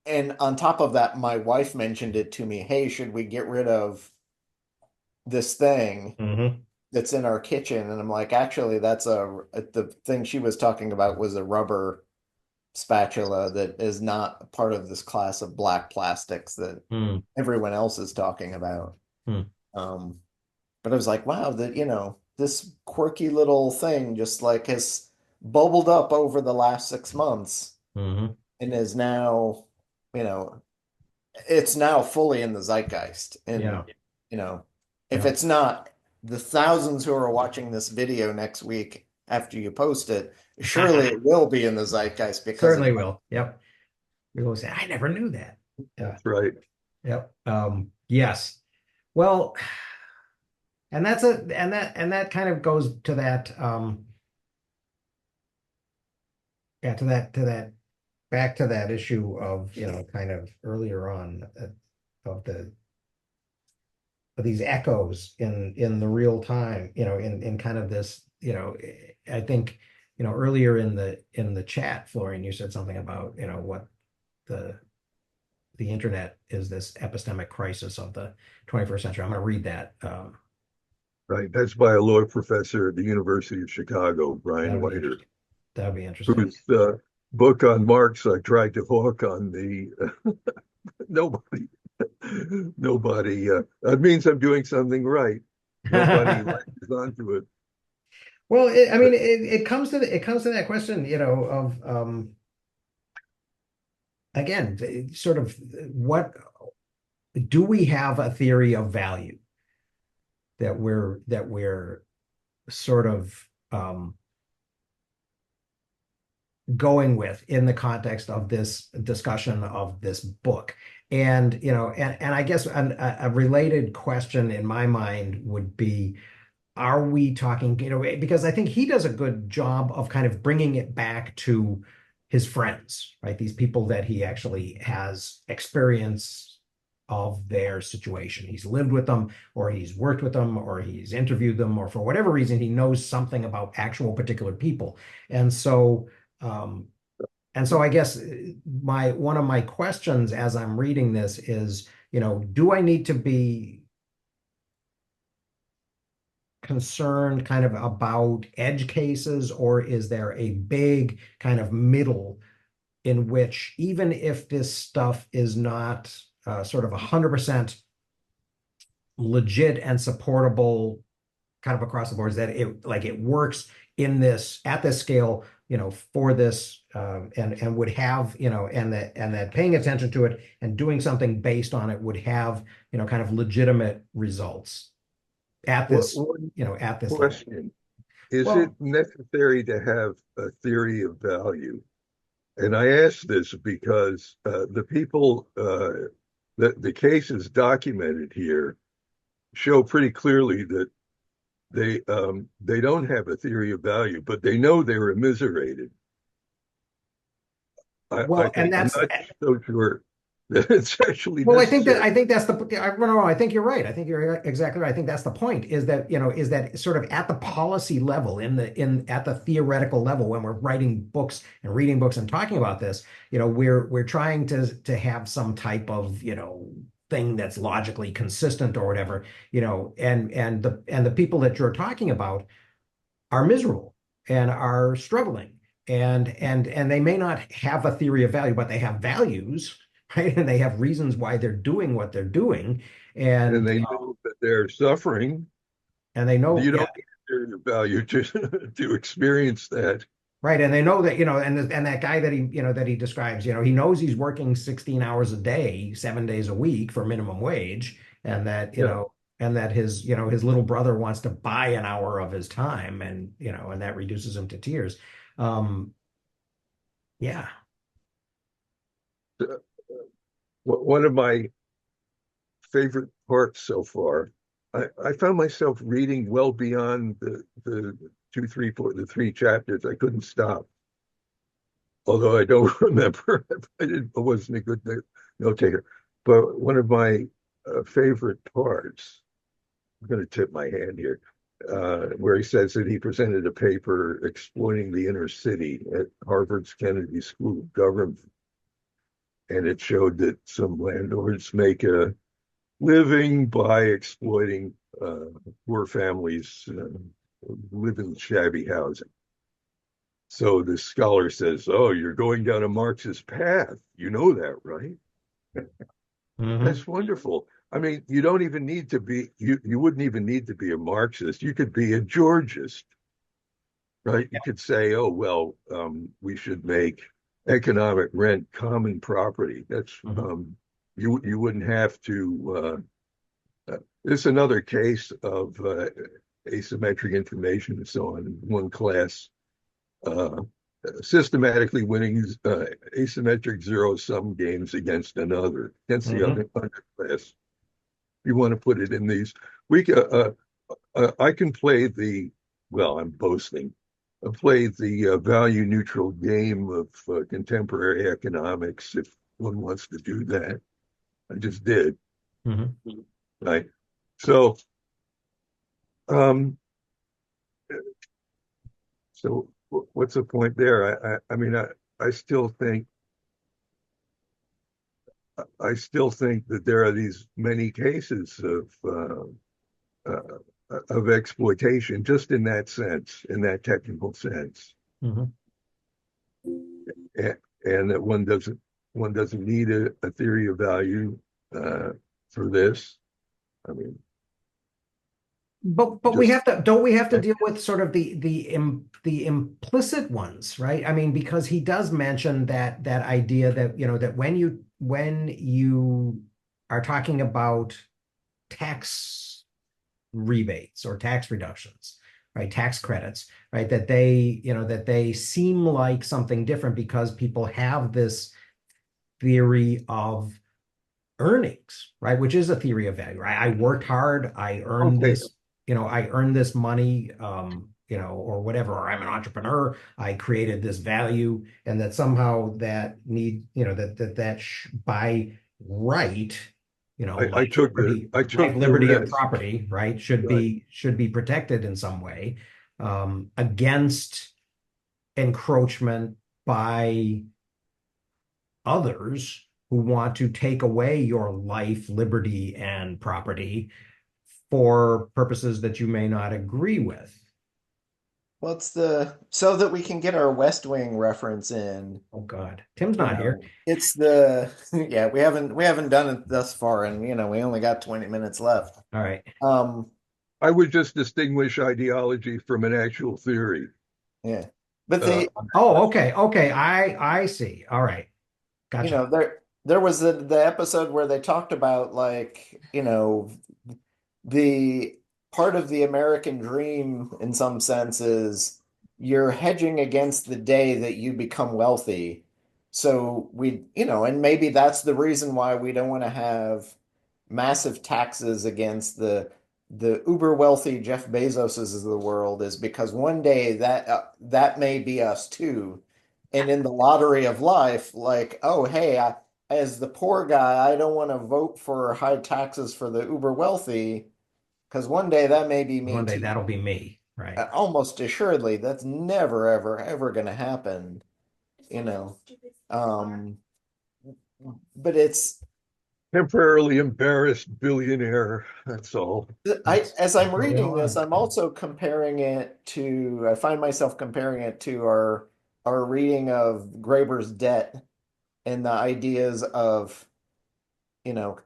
S2: And on top of that, my wife mentioned it to me. Hey, should we get rid of this thing
S1: Hmm.
S2: that's in our kitchen? And I'm like, actually, the thing she was talking about was a rubber spatula that is not part of this class of black plastics that
S1: Mm.
S2: everyone else is talking about.
S1: Mm.
S2: Um, but I was like, wow, this quirky little thing just like has bubbled up over the last 6 months
S1: Hmm.
S2: and is now, you know, it's now fully in the zeitgeist. And,
S1: Yeah.
S2: you know, if
S1: Yeah.
S2: it's not the thousands who are watching this video next week after you post it, surely it will be in the zeitgeist because of
S1: Certainly will. Yep. We will say, I never knew that. Yeah.
S3: That's right.
S1: Yep. Yes. Well, and that kind of goes to that. yeah, back to that issue of, kind of earlier on, of these echoes in the real time, in kind of this, I think, earlier in the chat, Florian, you said something about, what the the internet is this epistemic crisis of the 21st century. I'm going to read that.
S3: Right. That's by a law professor at the University of Chicago, Brian
S1: That'll be
S3: Whiter,
S1: interesting. That'll be interesting.
S3: whose book on Marx I tried to hawk on the nobody, nobody. That means I'm doing something right. Nobody latches onto it.
S1: Well, I mean, it comes to it comes to that question, of again, sort of, what do we have a theory of value that we're sort of going with in the context of this discussion of this book. And, and I guess a related question in my mind would be, are we talking, because I think he does a good job of kind of bringing it back to his friends, right? These people that he actually has experience of their situation. He's lived with them, or he's worked with them, or he's interviewed them, or for whatever reason, he knows something about actual particular people. And so, um, I guess my one of my questions as I'm reading this is, do I need to be concerned kind of about edge cases, or is there a big kind of middle in which, even if this stuff is not sort of 100% legit and supportable kind of across the boards, that it works in this at this scale, for this, and would have, and that paying attention to it and doing something based on it would have, kind of legitimate results at this,
S3: One
S1: at this level.
S3: question: is it
S1: Well,
S3: necessary to have a theory of value? And I ask this because the people, the cases documented here show pretty clearly that they don't have a theory of value, but they know they were immiserated. I
S1: well, and
S3: think I'm
S1: that's
S3: not so sure that it's actually
S1: well,
S3: necessary.
S1: I think that's no, I think you're right. I think you're exactly right. I think that's the point, is that, is that sort of at the policy level, at the theoretical level, when we're writing books and reading books and talking about this, we're trying to have some type of, thing that's logically consistent or whatever, and the people that you're talking about are miserable and are struggling, and they may not have a theory of value, but they have values, right? And they have reasons why they're doing what they're doing,
S3: And
S1: and
S3: they know that they're suffering.
S1: and they know,
S3: You
S1: yeah,
S3: don't need a theory of value to to experience that.
S1: right, and they know that, and that guy that he describes, he knows he's working 16 hours a day, 7 days a week for minimum wage, and that,
S3: Yeah.
S1: and that his little brother wants to buy an hour of his time, and, and that reduces him to tears. um yeah.
S3: One of my favorite parts so far, I found myself reading well beyond the two, three, four, the three chapters. I couldn't stop, although I don't remember. I wasn't a good note taker. But one of my favorite parts, I'm going to tip my hand here, where he says that he presented a paper exploiting the inner city at Harvard's Kennedy School of Government. And it showed that some landlords make a living by exploiting poor families live in shabby housing. So the scholar says, "Oh, you're going down a Marxist path. You know that, right?"
S1: Hmm.
S3: That's wonderful. I mean, you don't even need to be you wouldn't even need to be a Marxist. You could be a Georgist, right? You could say, "Oh, well, we should make economic rent common property." That's
S1: Hmm.
S3: you wouldn't have to this is another case of asymmetric information and so on. One class uh, systematically winning asymmetric zero-sum games against against the
S1: Hmm.
S3: other class. You want to put it in these. We I can play the. Well, I'm boasting. played the value neutral game of contemporary economics if one wants to do that. I just did,
S1: Mhm.
S3: right? So, um, what's the point there? I mean, I still think that there are these many cases of exploitation, just in that sense, in that technical sense,
S1: Mhm.
S3: and, and that one doesn't need a theory of value uh, for this. I mean,
S1: But we
S3: just
S1: have to, don't we have to deal with sort of the implicit ones, right? I mean, because he does mention that idea that, that when you are talking about tax rebates or tax reductions, right? Tax credits, right? That they seem like something different because people have this theory of earnings, right? Which is a theory of value, right? I worked hard,
S3: okay.
S1: I earned this money, or whatever, or I'm an entrepreneur, I created this value, and that somehow that need, by right,
S3: I took
S1: life,
S3: the
S1: liberty, and
S3: risk.
S1: property, right, should
S3: Right.
S1: be protected in some way, against encroachment by others who want to take away your life, liberty, and property for purposes that you may not agree with.
S2: What's the so that we can get our West Wing reference in?
S1: Oh God, Tim's not here.
S2: It's the yeah, we haven't done it thus far, and we only got 20 minutes left.
S1: All right.
S2: Um,
S3: I would just distinguish ideology from an actual theory.
S2: yeah. But
S3: Uh,
S1: Oh, okay, okay. I see. All right, gotcha.
S2: there was the episode where they talked about, like, the part of the American dream in some sense is you're hedging against the day that you become wealthy. So and maybe that's the reason why we don't want to have massive taxes against the uber wealthy Jeff Bezoses of the world, is because one day that may be us too. And in the lottery of life, like, oh, hey, as the poor guy, I don't want to vote for high taxes for the uber wealthy because one day that may be me
S1: One day
S2: too.
S1: that'll be me, right?
S2: Almost assuredly, that's never, ever, ever going to happen, you know. Um, but
S3: Temporarily embarrassed billionaire. That's all.
S2: as I'm
S1: That's what we
S2: reading
S1: all
S2: this,
S1: are.
S2: I'm also I find myself comparing it to our reading of Graeber's Debt and the ideas of, you know,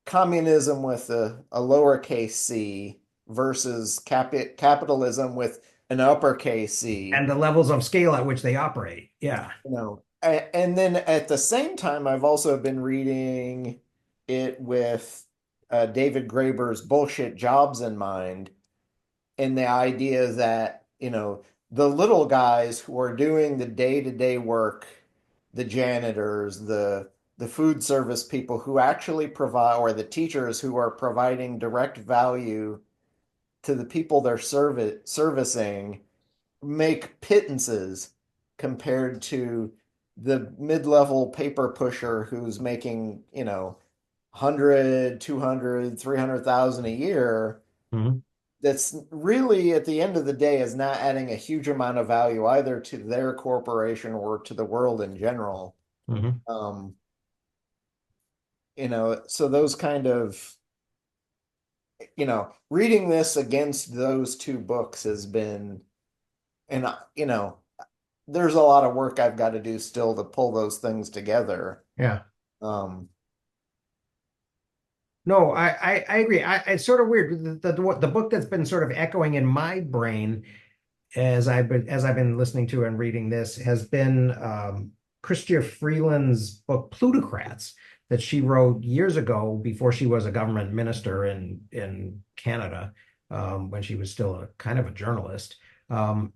S2: communism with a lowercase c versus capitalism with an uppercase c.
S1: And the levels of scale at which they operate. Yeah.
S2: And then at the same time, I've also been reading it with David Graeber's Bullshit Jobs in mind, and the idea that, the little guys who are doing the day-to-day work, the janitors, the food service people who actually provide, or the teachers who are providing direct value to the people they're servicing, make pittances compared to the mid-level paper pusher who's making, 100, 200, 300,000 a year.
S1: Mhm.
S2: That's really, at the end of the day, is not adding a huge amount of value either to their corporation or to the world in general.
S1: Mhm.
S2: Um, so those kind of, reading this against those two books has been, and there's a lot of work I've got to do still to pull those things together.
S1: Yeah.
S2: Um,
S1: No, I agree. It's sort of weird. The book that's been sort of echoing in my brain as I've been listening to and reading this has been Chrystia Freeland's book Plutocrats that she wrote years ago before she was a government minister in Canada, when she was still a kind of a journalist. And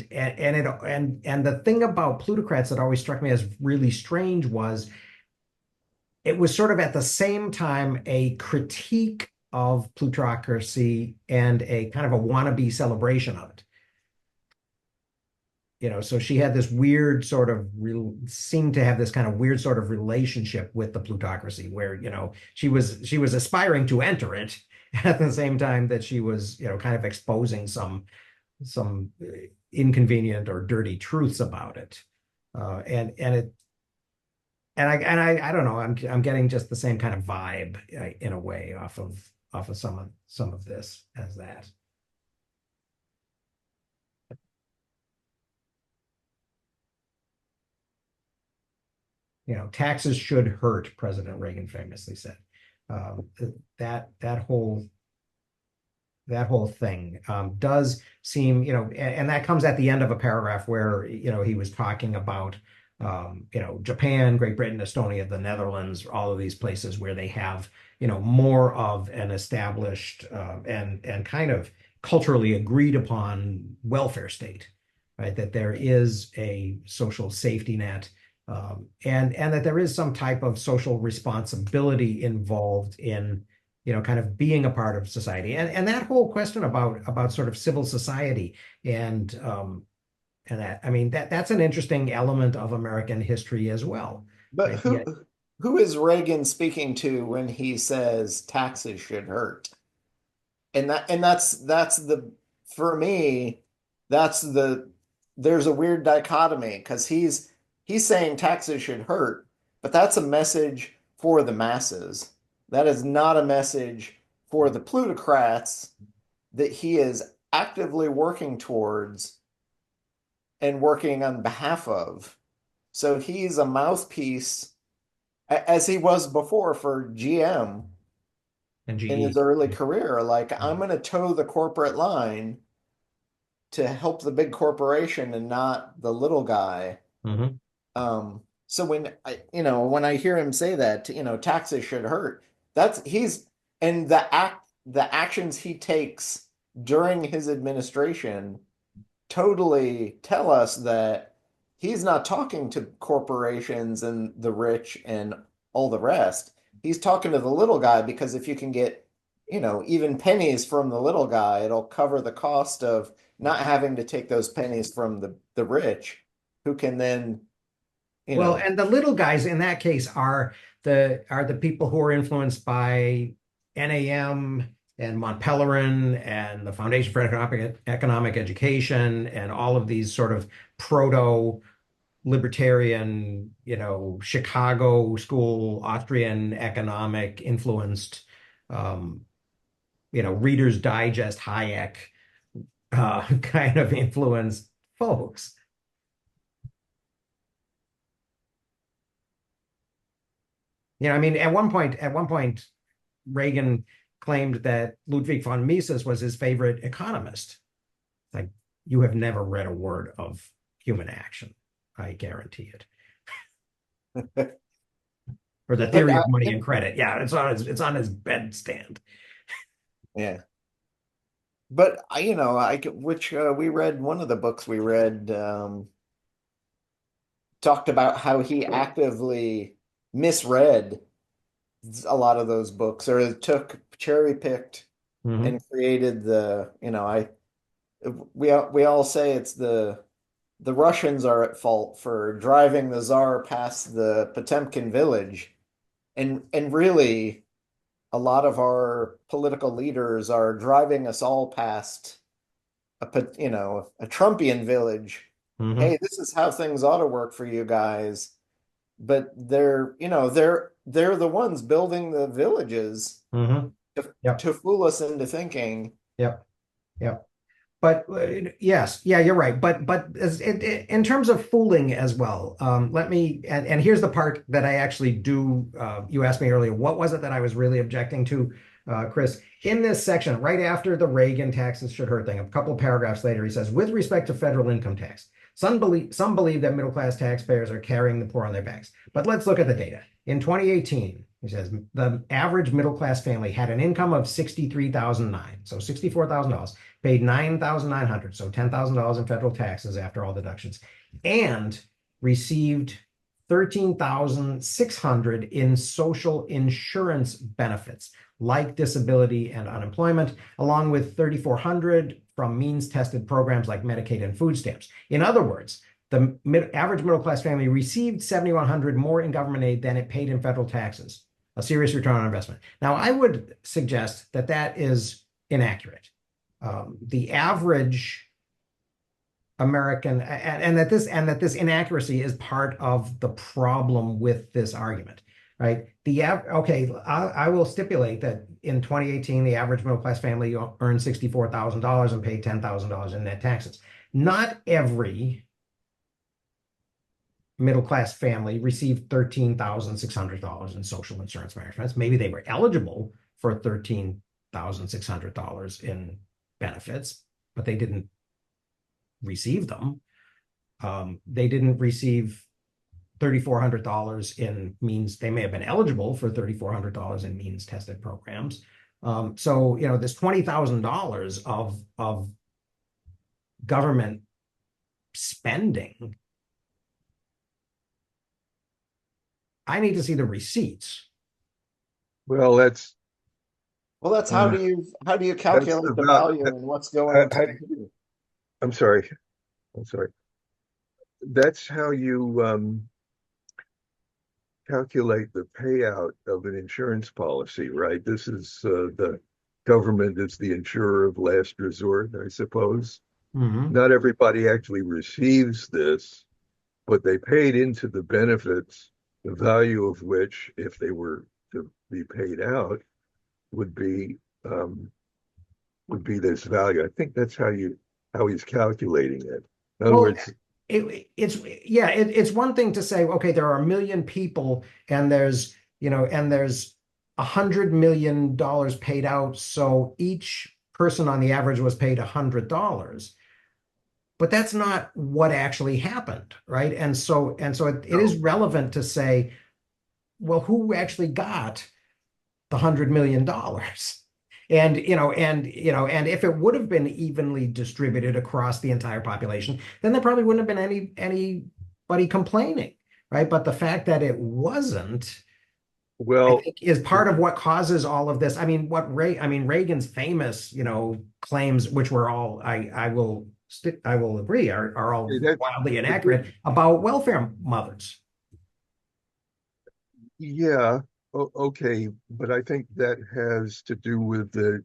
S1: the thing about Plutocrats that always struck me as really strange was it was sort of at the same time a critique of plutocracy and a kind of a wannabe celebration of it. so she had this weird sort of seemed to have this kind of weird sort of relationship with the plutocracy where, she was aspiring to enter it at the same time that she was, kind of exposing some inconvenient or dirty truths about it. And it and I don't know, I'm getting just the same kind of vibe in a way off of some of this as that. Taxes should hurt, President Reagan famously said. Um, that that whole that whole thing does seem, and that comes at the end of a paragraph where, he was talking about, Japan, Great Britain, Estonia, the Netherlands, all of these places where they have, more of an established and kind of culturally agreed upon welfare state, right? That there is a social safety net, and that there is some type of social responsibility involved in, kind of being a part of society. And that whole question about sort of civil society and that, I mean, that's an interesting element of American history as well.
S2: But
S1: Right? Yeah.
S2: who is Reagan speaking to when he says taxes should hurt? And that's the for me, that's the there's a weird dichotomy because he's saying taxes should hurt, but that's a message for the masses. That is not a message for the plutocrats that he is actively working towards and working on behalf of. So he's a mouthpiece, as he was before for GM
S1: And
S2: in his
S1: GE.
S2: early career. Like, I'm
S1: Mhm.
S2: going to toe the corporate line to help the big corporation and not the little guy.
S1: Mhm.
S2: So when I hear him say that, taxes should hurt, that's he's and the actions he takes during his administration totally tell us that he's not talking to corporations and the rich and all the rest. He's talking to the little guy because if you can get, even pennies from the little guy, it'll cover the cost of not having to take those pennies from the rich who can then, you
S1: Well,
S2: know,
S1: and the little guys in that case are the people who are influenced by NAM and Mont Pelerin and the Foundation for Economic Education and all of these sort of proto libertarian, Chicago school, Austrian economic influenced, um, Reader's Digest, Hayek, kind of influenced folks. I mean, at one point, Reagan claimed that Ludwig von Mises was his favorite economist. Like, you have never read a word of Human Action, I guarantee it. Or the
S2: but
S1: Theory of Money and Credit. Yeah, it's on his bedstand.
S2: yeah. But which we read one of the books we read talked about how he actively misread a lot of those books or took cherry picked
S1: Mhm.
S2: and created we all say it's the Russians are at fault for driving the Tsar past the Potemkin village, and really a lot of our political leaders are driving us all past a Trumpian village.
S1: Mhm.
S2: Hey, this is how things ought to work for you guys. But they're the ones building the villages
S1: Mhm.
S2: to,
S1: Yep.
S2: to fool us into thinking.
S1: Yep. Yep. But yes, yeah, you're right. But in terms of fooling as well, let me and here's the part that I actually do. You asked me earlier, what was it that I was really objecting to, Chris? In this section, right after the Reagan taxes should hurt thing, a couple of paragraphs later, he says, with respect to federal income tax, some believe that middle class taxpayers are carrying the poor on their backs. But let's look at the data. In 2018, he says the average middle class family had an income of 63,009, so $64,000, paid 9,900, so $10,000 in federal taxes after all deductions, and received 13,600 in social insurance benefits, like disability and unemployment, along with 3,400 from means-tested programs like Medicaid and food stamps. In other words, the average middle-class family received 7,100 more in government aid than it paid in federal taxes, a serious return on investment. Now, I would suggest that that is inaccurate. The average American, and that this inaccuracy is part of the problem with this argument, right? Okay, I will stipulate that in 2018, the average middle class family earned $64,000 and paid $10,000 in net taxes. Not every middle class family received $13,600 in social insurance benefits. Maybe they were eligible for $13,600 in benefits, but they didn't receive them. They didn't receive $3,400 in means. They may have been eligible for $3,400 in means tested programs. So, this $20,000 of government spending, I need to see the receipts.
S3: Well, that's
S2: how do you calculate the
S3: about.
S2: value and what's going
S3: How
S2: to?
S3: I'm sorry. That's how you calculate the payout of an insurance policy, right? This is the government is the insurer of last resort, I suppose.
S1: Mm-hmm.
S3: Not everybody actually receives this, but they paid into the benefits, the value of which, if they were to be paid out, would be this value. I think that's how he's calculating it. In other words,
S1: it's one thing to say, okay, there are 1 million people and there's $100 million paid out, so each person on the average was paid $100. But that's not what actually happened, right? And so it is relevant to say, well, who actually got the $100 million? And if it would have been evenly distributed across the entire population, then there probably wouldn't have been anybody complaining, right? But the fact that it wasn't, I think, is part of what causes all of this. I mean, Reagan's famous, claims, which were all, I will agree, are all wildly inaccurate about welfare mothers.
S3: Yeah, okay, but I think that has to do with the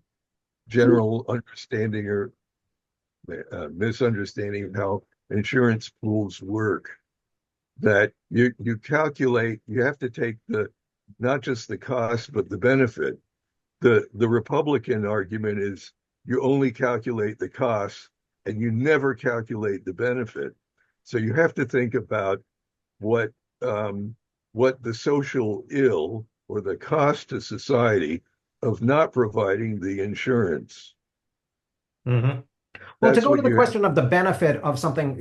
S3: general understanding or misunderstanding of how insurance pools work. That you calculate, you have to take not just the cost, but the benefit. The Republican argument is you only calculate the cost and you never calculate the benefit. So you have to think about what the social ill or the cost to society of not providing the insurance.
S1: Mm-hmm. Well, to go to the question of the benefit of something,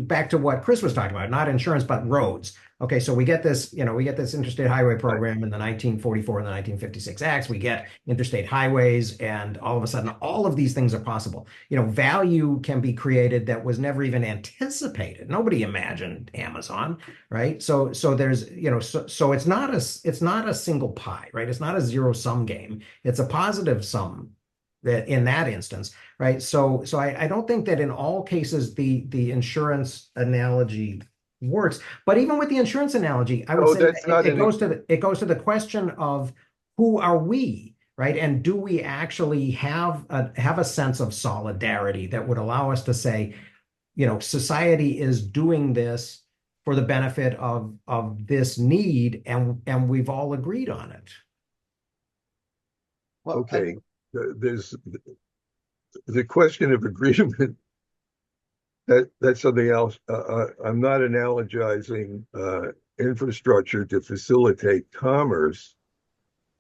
S1: back to what Chris was talking about, not insurance, but roads. Okay, so we get this interstate highway program in the 1944 and the 1956 acts. We get interstate highways, and all of a sudden, all of these things are possible. Value can be created that was never even anticipated. Nobody imagined Amazon, right? So there's, so it's not a single pie, right? It's not a zero-sum game. It's a positive sum in that instance, right? So I don't think that in all cases the insurance analogy works. But even with the insurance analogy, I would say it goes to the question of who are we, right? And do we actually have a sense of solidarity that would allow us to say, society is doing this for the benefit of this need, and we've all agreed on it.
S2: Well,
S3: okay. There's the question of agreement. That's something else. I'm not analogizing infrastructure to facilitate commerce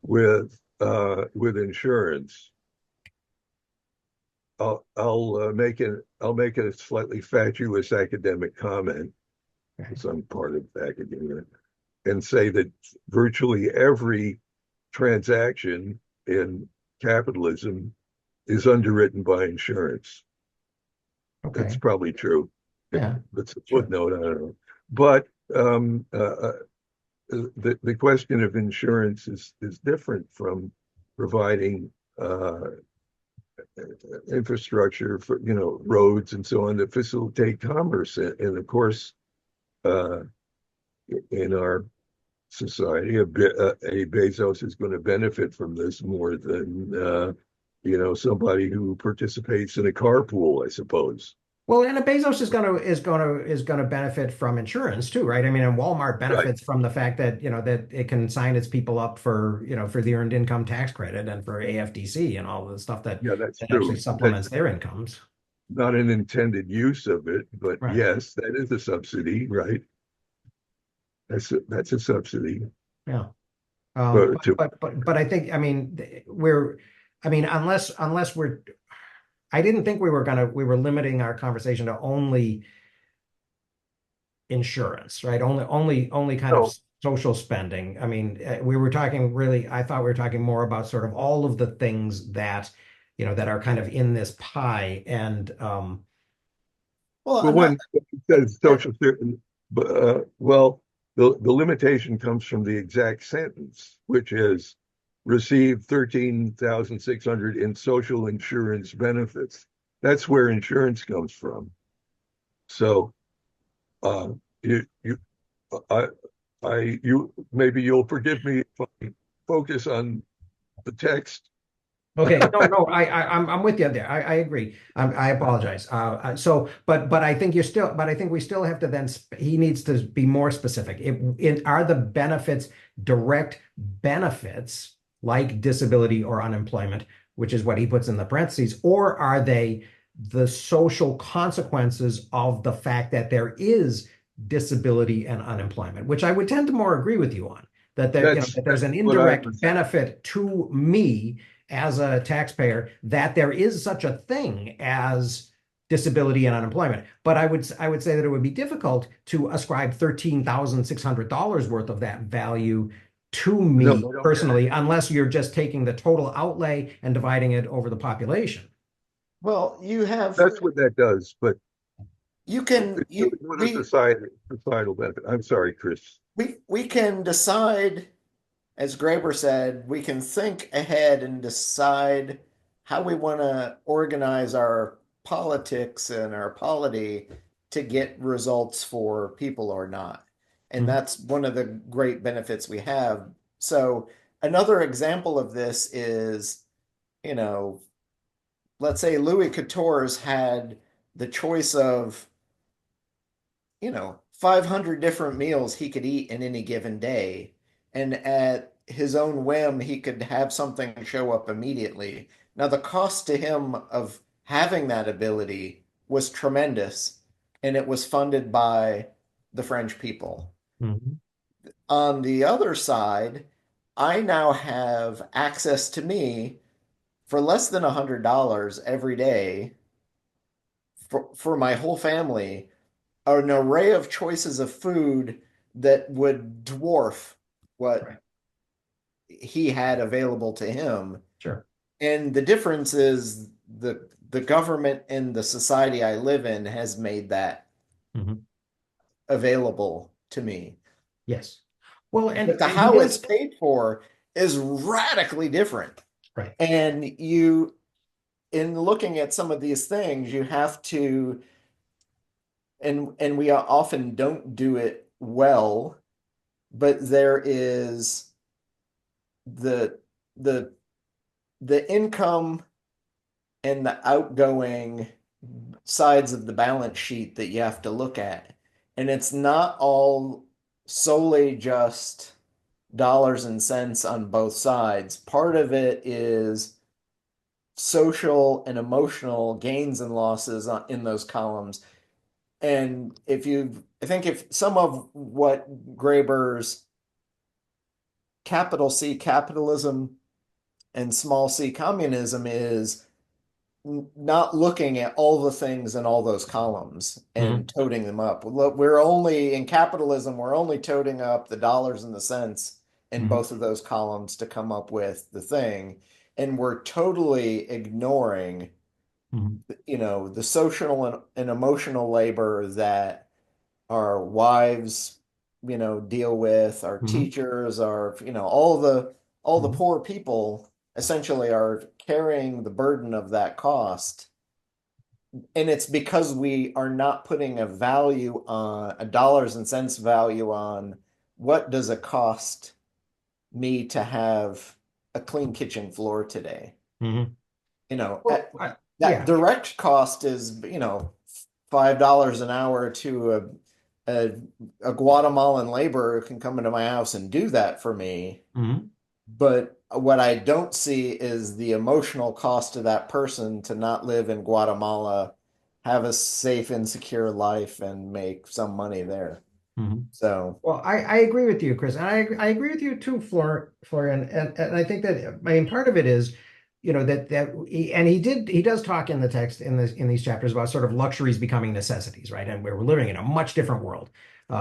S3: with insurance. I'll make a slightly fatuous academic comment, because I'm part of academia, and say that virtually every transaction in capitalism is underwritten by insurance.
S1: Okay.
S3: That's probably true.
S1: Yeah.
S3: That's a footnote. I don't know. But um, uh, uh, the question of insurance is different from providing infrastructure for, roads and so on to facilitate commerce. And of course, uh, in our society, a Bezos is going to benefit from this more than somebody who participates in a carpool, I suppose.
S1: Well, and Bezos is gonna benefit from insurance too, right? I mean, and Walmart
S3: Right.
S1: benefits from the fact that that it can sign its people up for for the earned income tax credit and for AFDC and all the stuff
S3: Yeah, that's
S1: that actually
S3: true. That's
S1: supplements their incomes.
S3: not an intended use of it, but
S1: Right.
S3: yes, that is a subsidy, right? That's a subsidy.
S1: Yeah.
S3: But to
S1: But I think I mean I mean unless we're I didn't think we were limiting our conversation to only insurance, right? Only kind of
S3: no,
S1: social spending. I mean, we were talking really, I thought we were talking more about sort of all of the things that, that are kind of in this pie. And
S2: Well,
S3: well, when it says social, but well, the limitation comes from the exact sentence, which is receive 13,600 in social insurance benefits. That's where insurance comes from. So, uh, you, I, you maybe you'll forgive me if I focus on the text.
S1: okay, no, I'm with you there. I agree. I apologize. But I think but I think we still have to then, he needs to be more specific. Are the benefits direct benefits like disability or unemployment, which is what he puts in the parentheses, or are they the social consequences of the fact that there is disability and unemployment, which I would tend to more agree with you on, that that there's
S3: That's
S1: an
S3: what I
S1: indirect
S3: was.
S1: benefit to me as a taxpayer that there is such a thing as disability and unemployment. But I would say that it would be difficult to ascribe $13,600 worth of that value to
S3: No,
S1: me
S3: I don't get it.
S1: personally, unless you're just taking the total outlay and dividing it over the population.
S2: well,
S3: That's what that does, but
S2: you can
S3: it's doing what a societal benefit. I'm sorry, Chris.
S2: we can decide, as Graeber said, we can think ahead and decide how we want to organize our politics and our polity to get results for people or not. And
S1: Mhm.
S2: that's one of the great benefits we have. So, another example of this is, you know, let's say Louis Quatorze had the choice of 500 different meals he could eat in any given day. And at his own whim, he could have something show up immediately. Now, the cost to him of having that ability was tremendous, and it was funded by the French people.
S1: Mhm.
S2: On the other side, I now have access to me for less than $100 every day for my whole family, an array of choices of food that would dwarf what
S1: Right.
S2: he had available to him.
S1: Sure.
S2: And the difference is the government and the society I live in has made that
S1: Mhm.
S2: available to me.
S1: Yes. Well,
S2: But the
S1: and he
S2: how it's
S1: does.
S2: paid for is radically different.
S1: Right.
S2: And in looking at some of these things, you have to, and we often don't do it well, but there is the the the income and the outgoing sides of the balance sheet that you have to look at. And it's not all solely just dollars and cents on both sides. Part of it is social and emotional gains and losses in those columns. And I think if some of what Graeber's capital C capitalism and small c communism is not looking at all the things in all those columns and
S1: Mhm.
S2: toting them up. Look, we're only in capitalism, we're only toting up the dollars and the cents in
S1: Mhm.
S2: both of those columns to come up with the thing. And we're totally ignoring,
S1: Mhm.
S2: the social and emotional labor that our wives deal with, our
S1: Mhm.
S2: teachers, our, all the
S1: Mhm.
S2: poor people essentially are carrying the burden of that cost. And it's because we are not putting a value on a dollars and cents value on what does it cost me to have a clean kitchen floor today.
S1: Mhm.
S2: You know,
S1: Well,
S2: that
S1: yeah.
S2: direct cost is, $5 an hour to a a Guatemalan laborer who can come into my house and do that for me.
S1: Mhm.
S2: But what I don't see is the emotional cost to that person to not live in Guatemala, have a safe and secure life, and make some money there.
S1: Mhm.
S2: So,
S1: Well, I agree with you, Chris, and I agree with you too, Florian, and I think that I mean part of it is, he does talk in the text in these chapters about sort of luxuries becoming necessities, right? And we're living in a much different world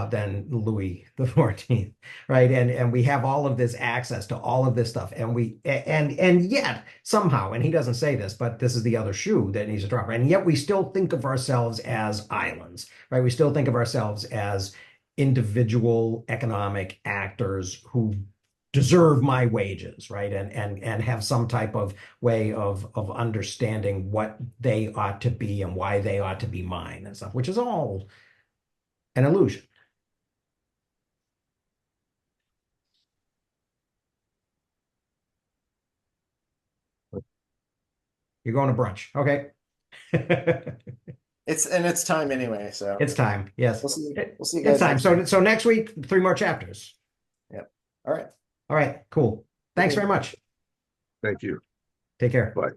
S1: than Louis the 14th, right? And we have all of this access to all of this stuff, and yet somehow, and he doesn't say this, but this is the other shoe that needs to drop, right? And yet we still think of ourselves as islands, right? We still think of ourselves as individual economic actors who deserve my wages, right? And have some type of way of understanding what they ought to be and why they ought to be mine and stuff, which is all an illusion. You're going to brunch. Okay.
S2: it's time anyway, so
S1: It's time. Yes.
S2: we'll see you
S1: It's
S2: guys
S1: time.
S2: next week.
S1: So next week, 3 more chapters.
S2: Yep. All right.
S1: All right, cool.
S2: Good
S1: Thanks very
S2: meeting.
S1: much.
S3: Thank you.
S1: Take care.
S3: Bye.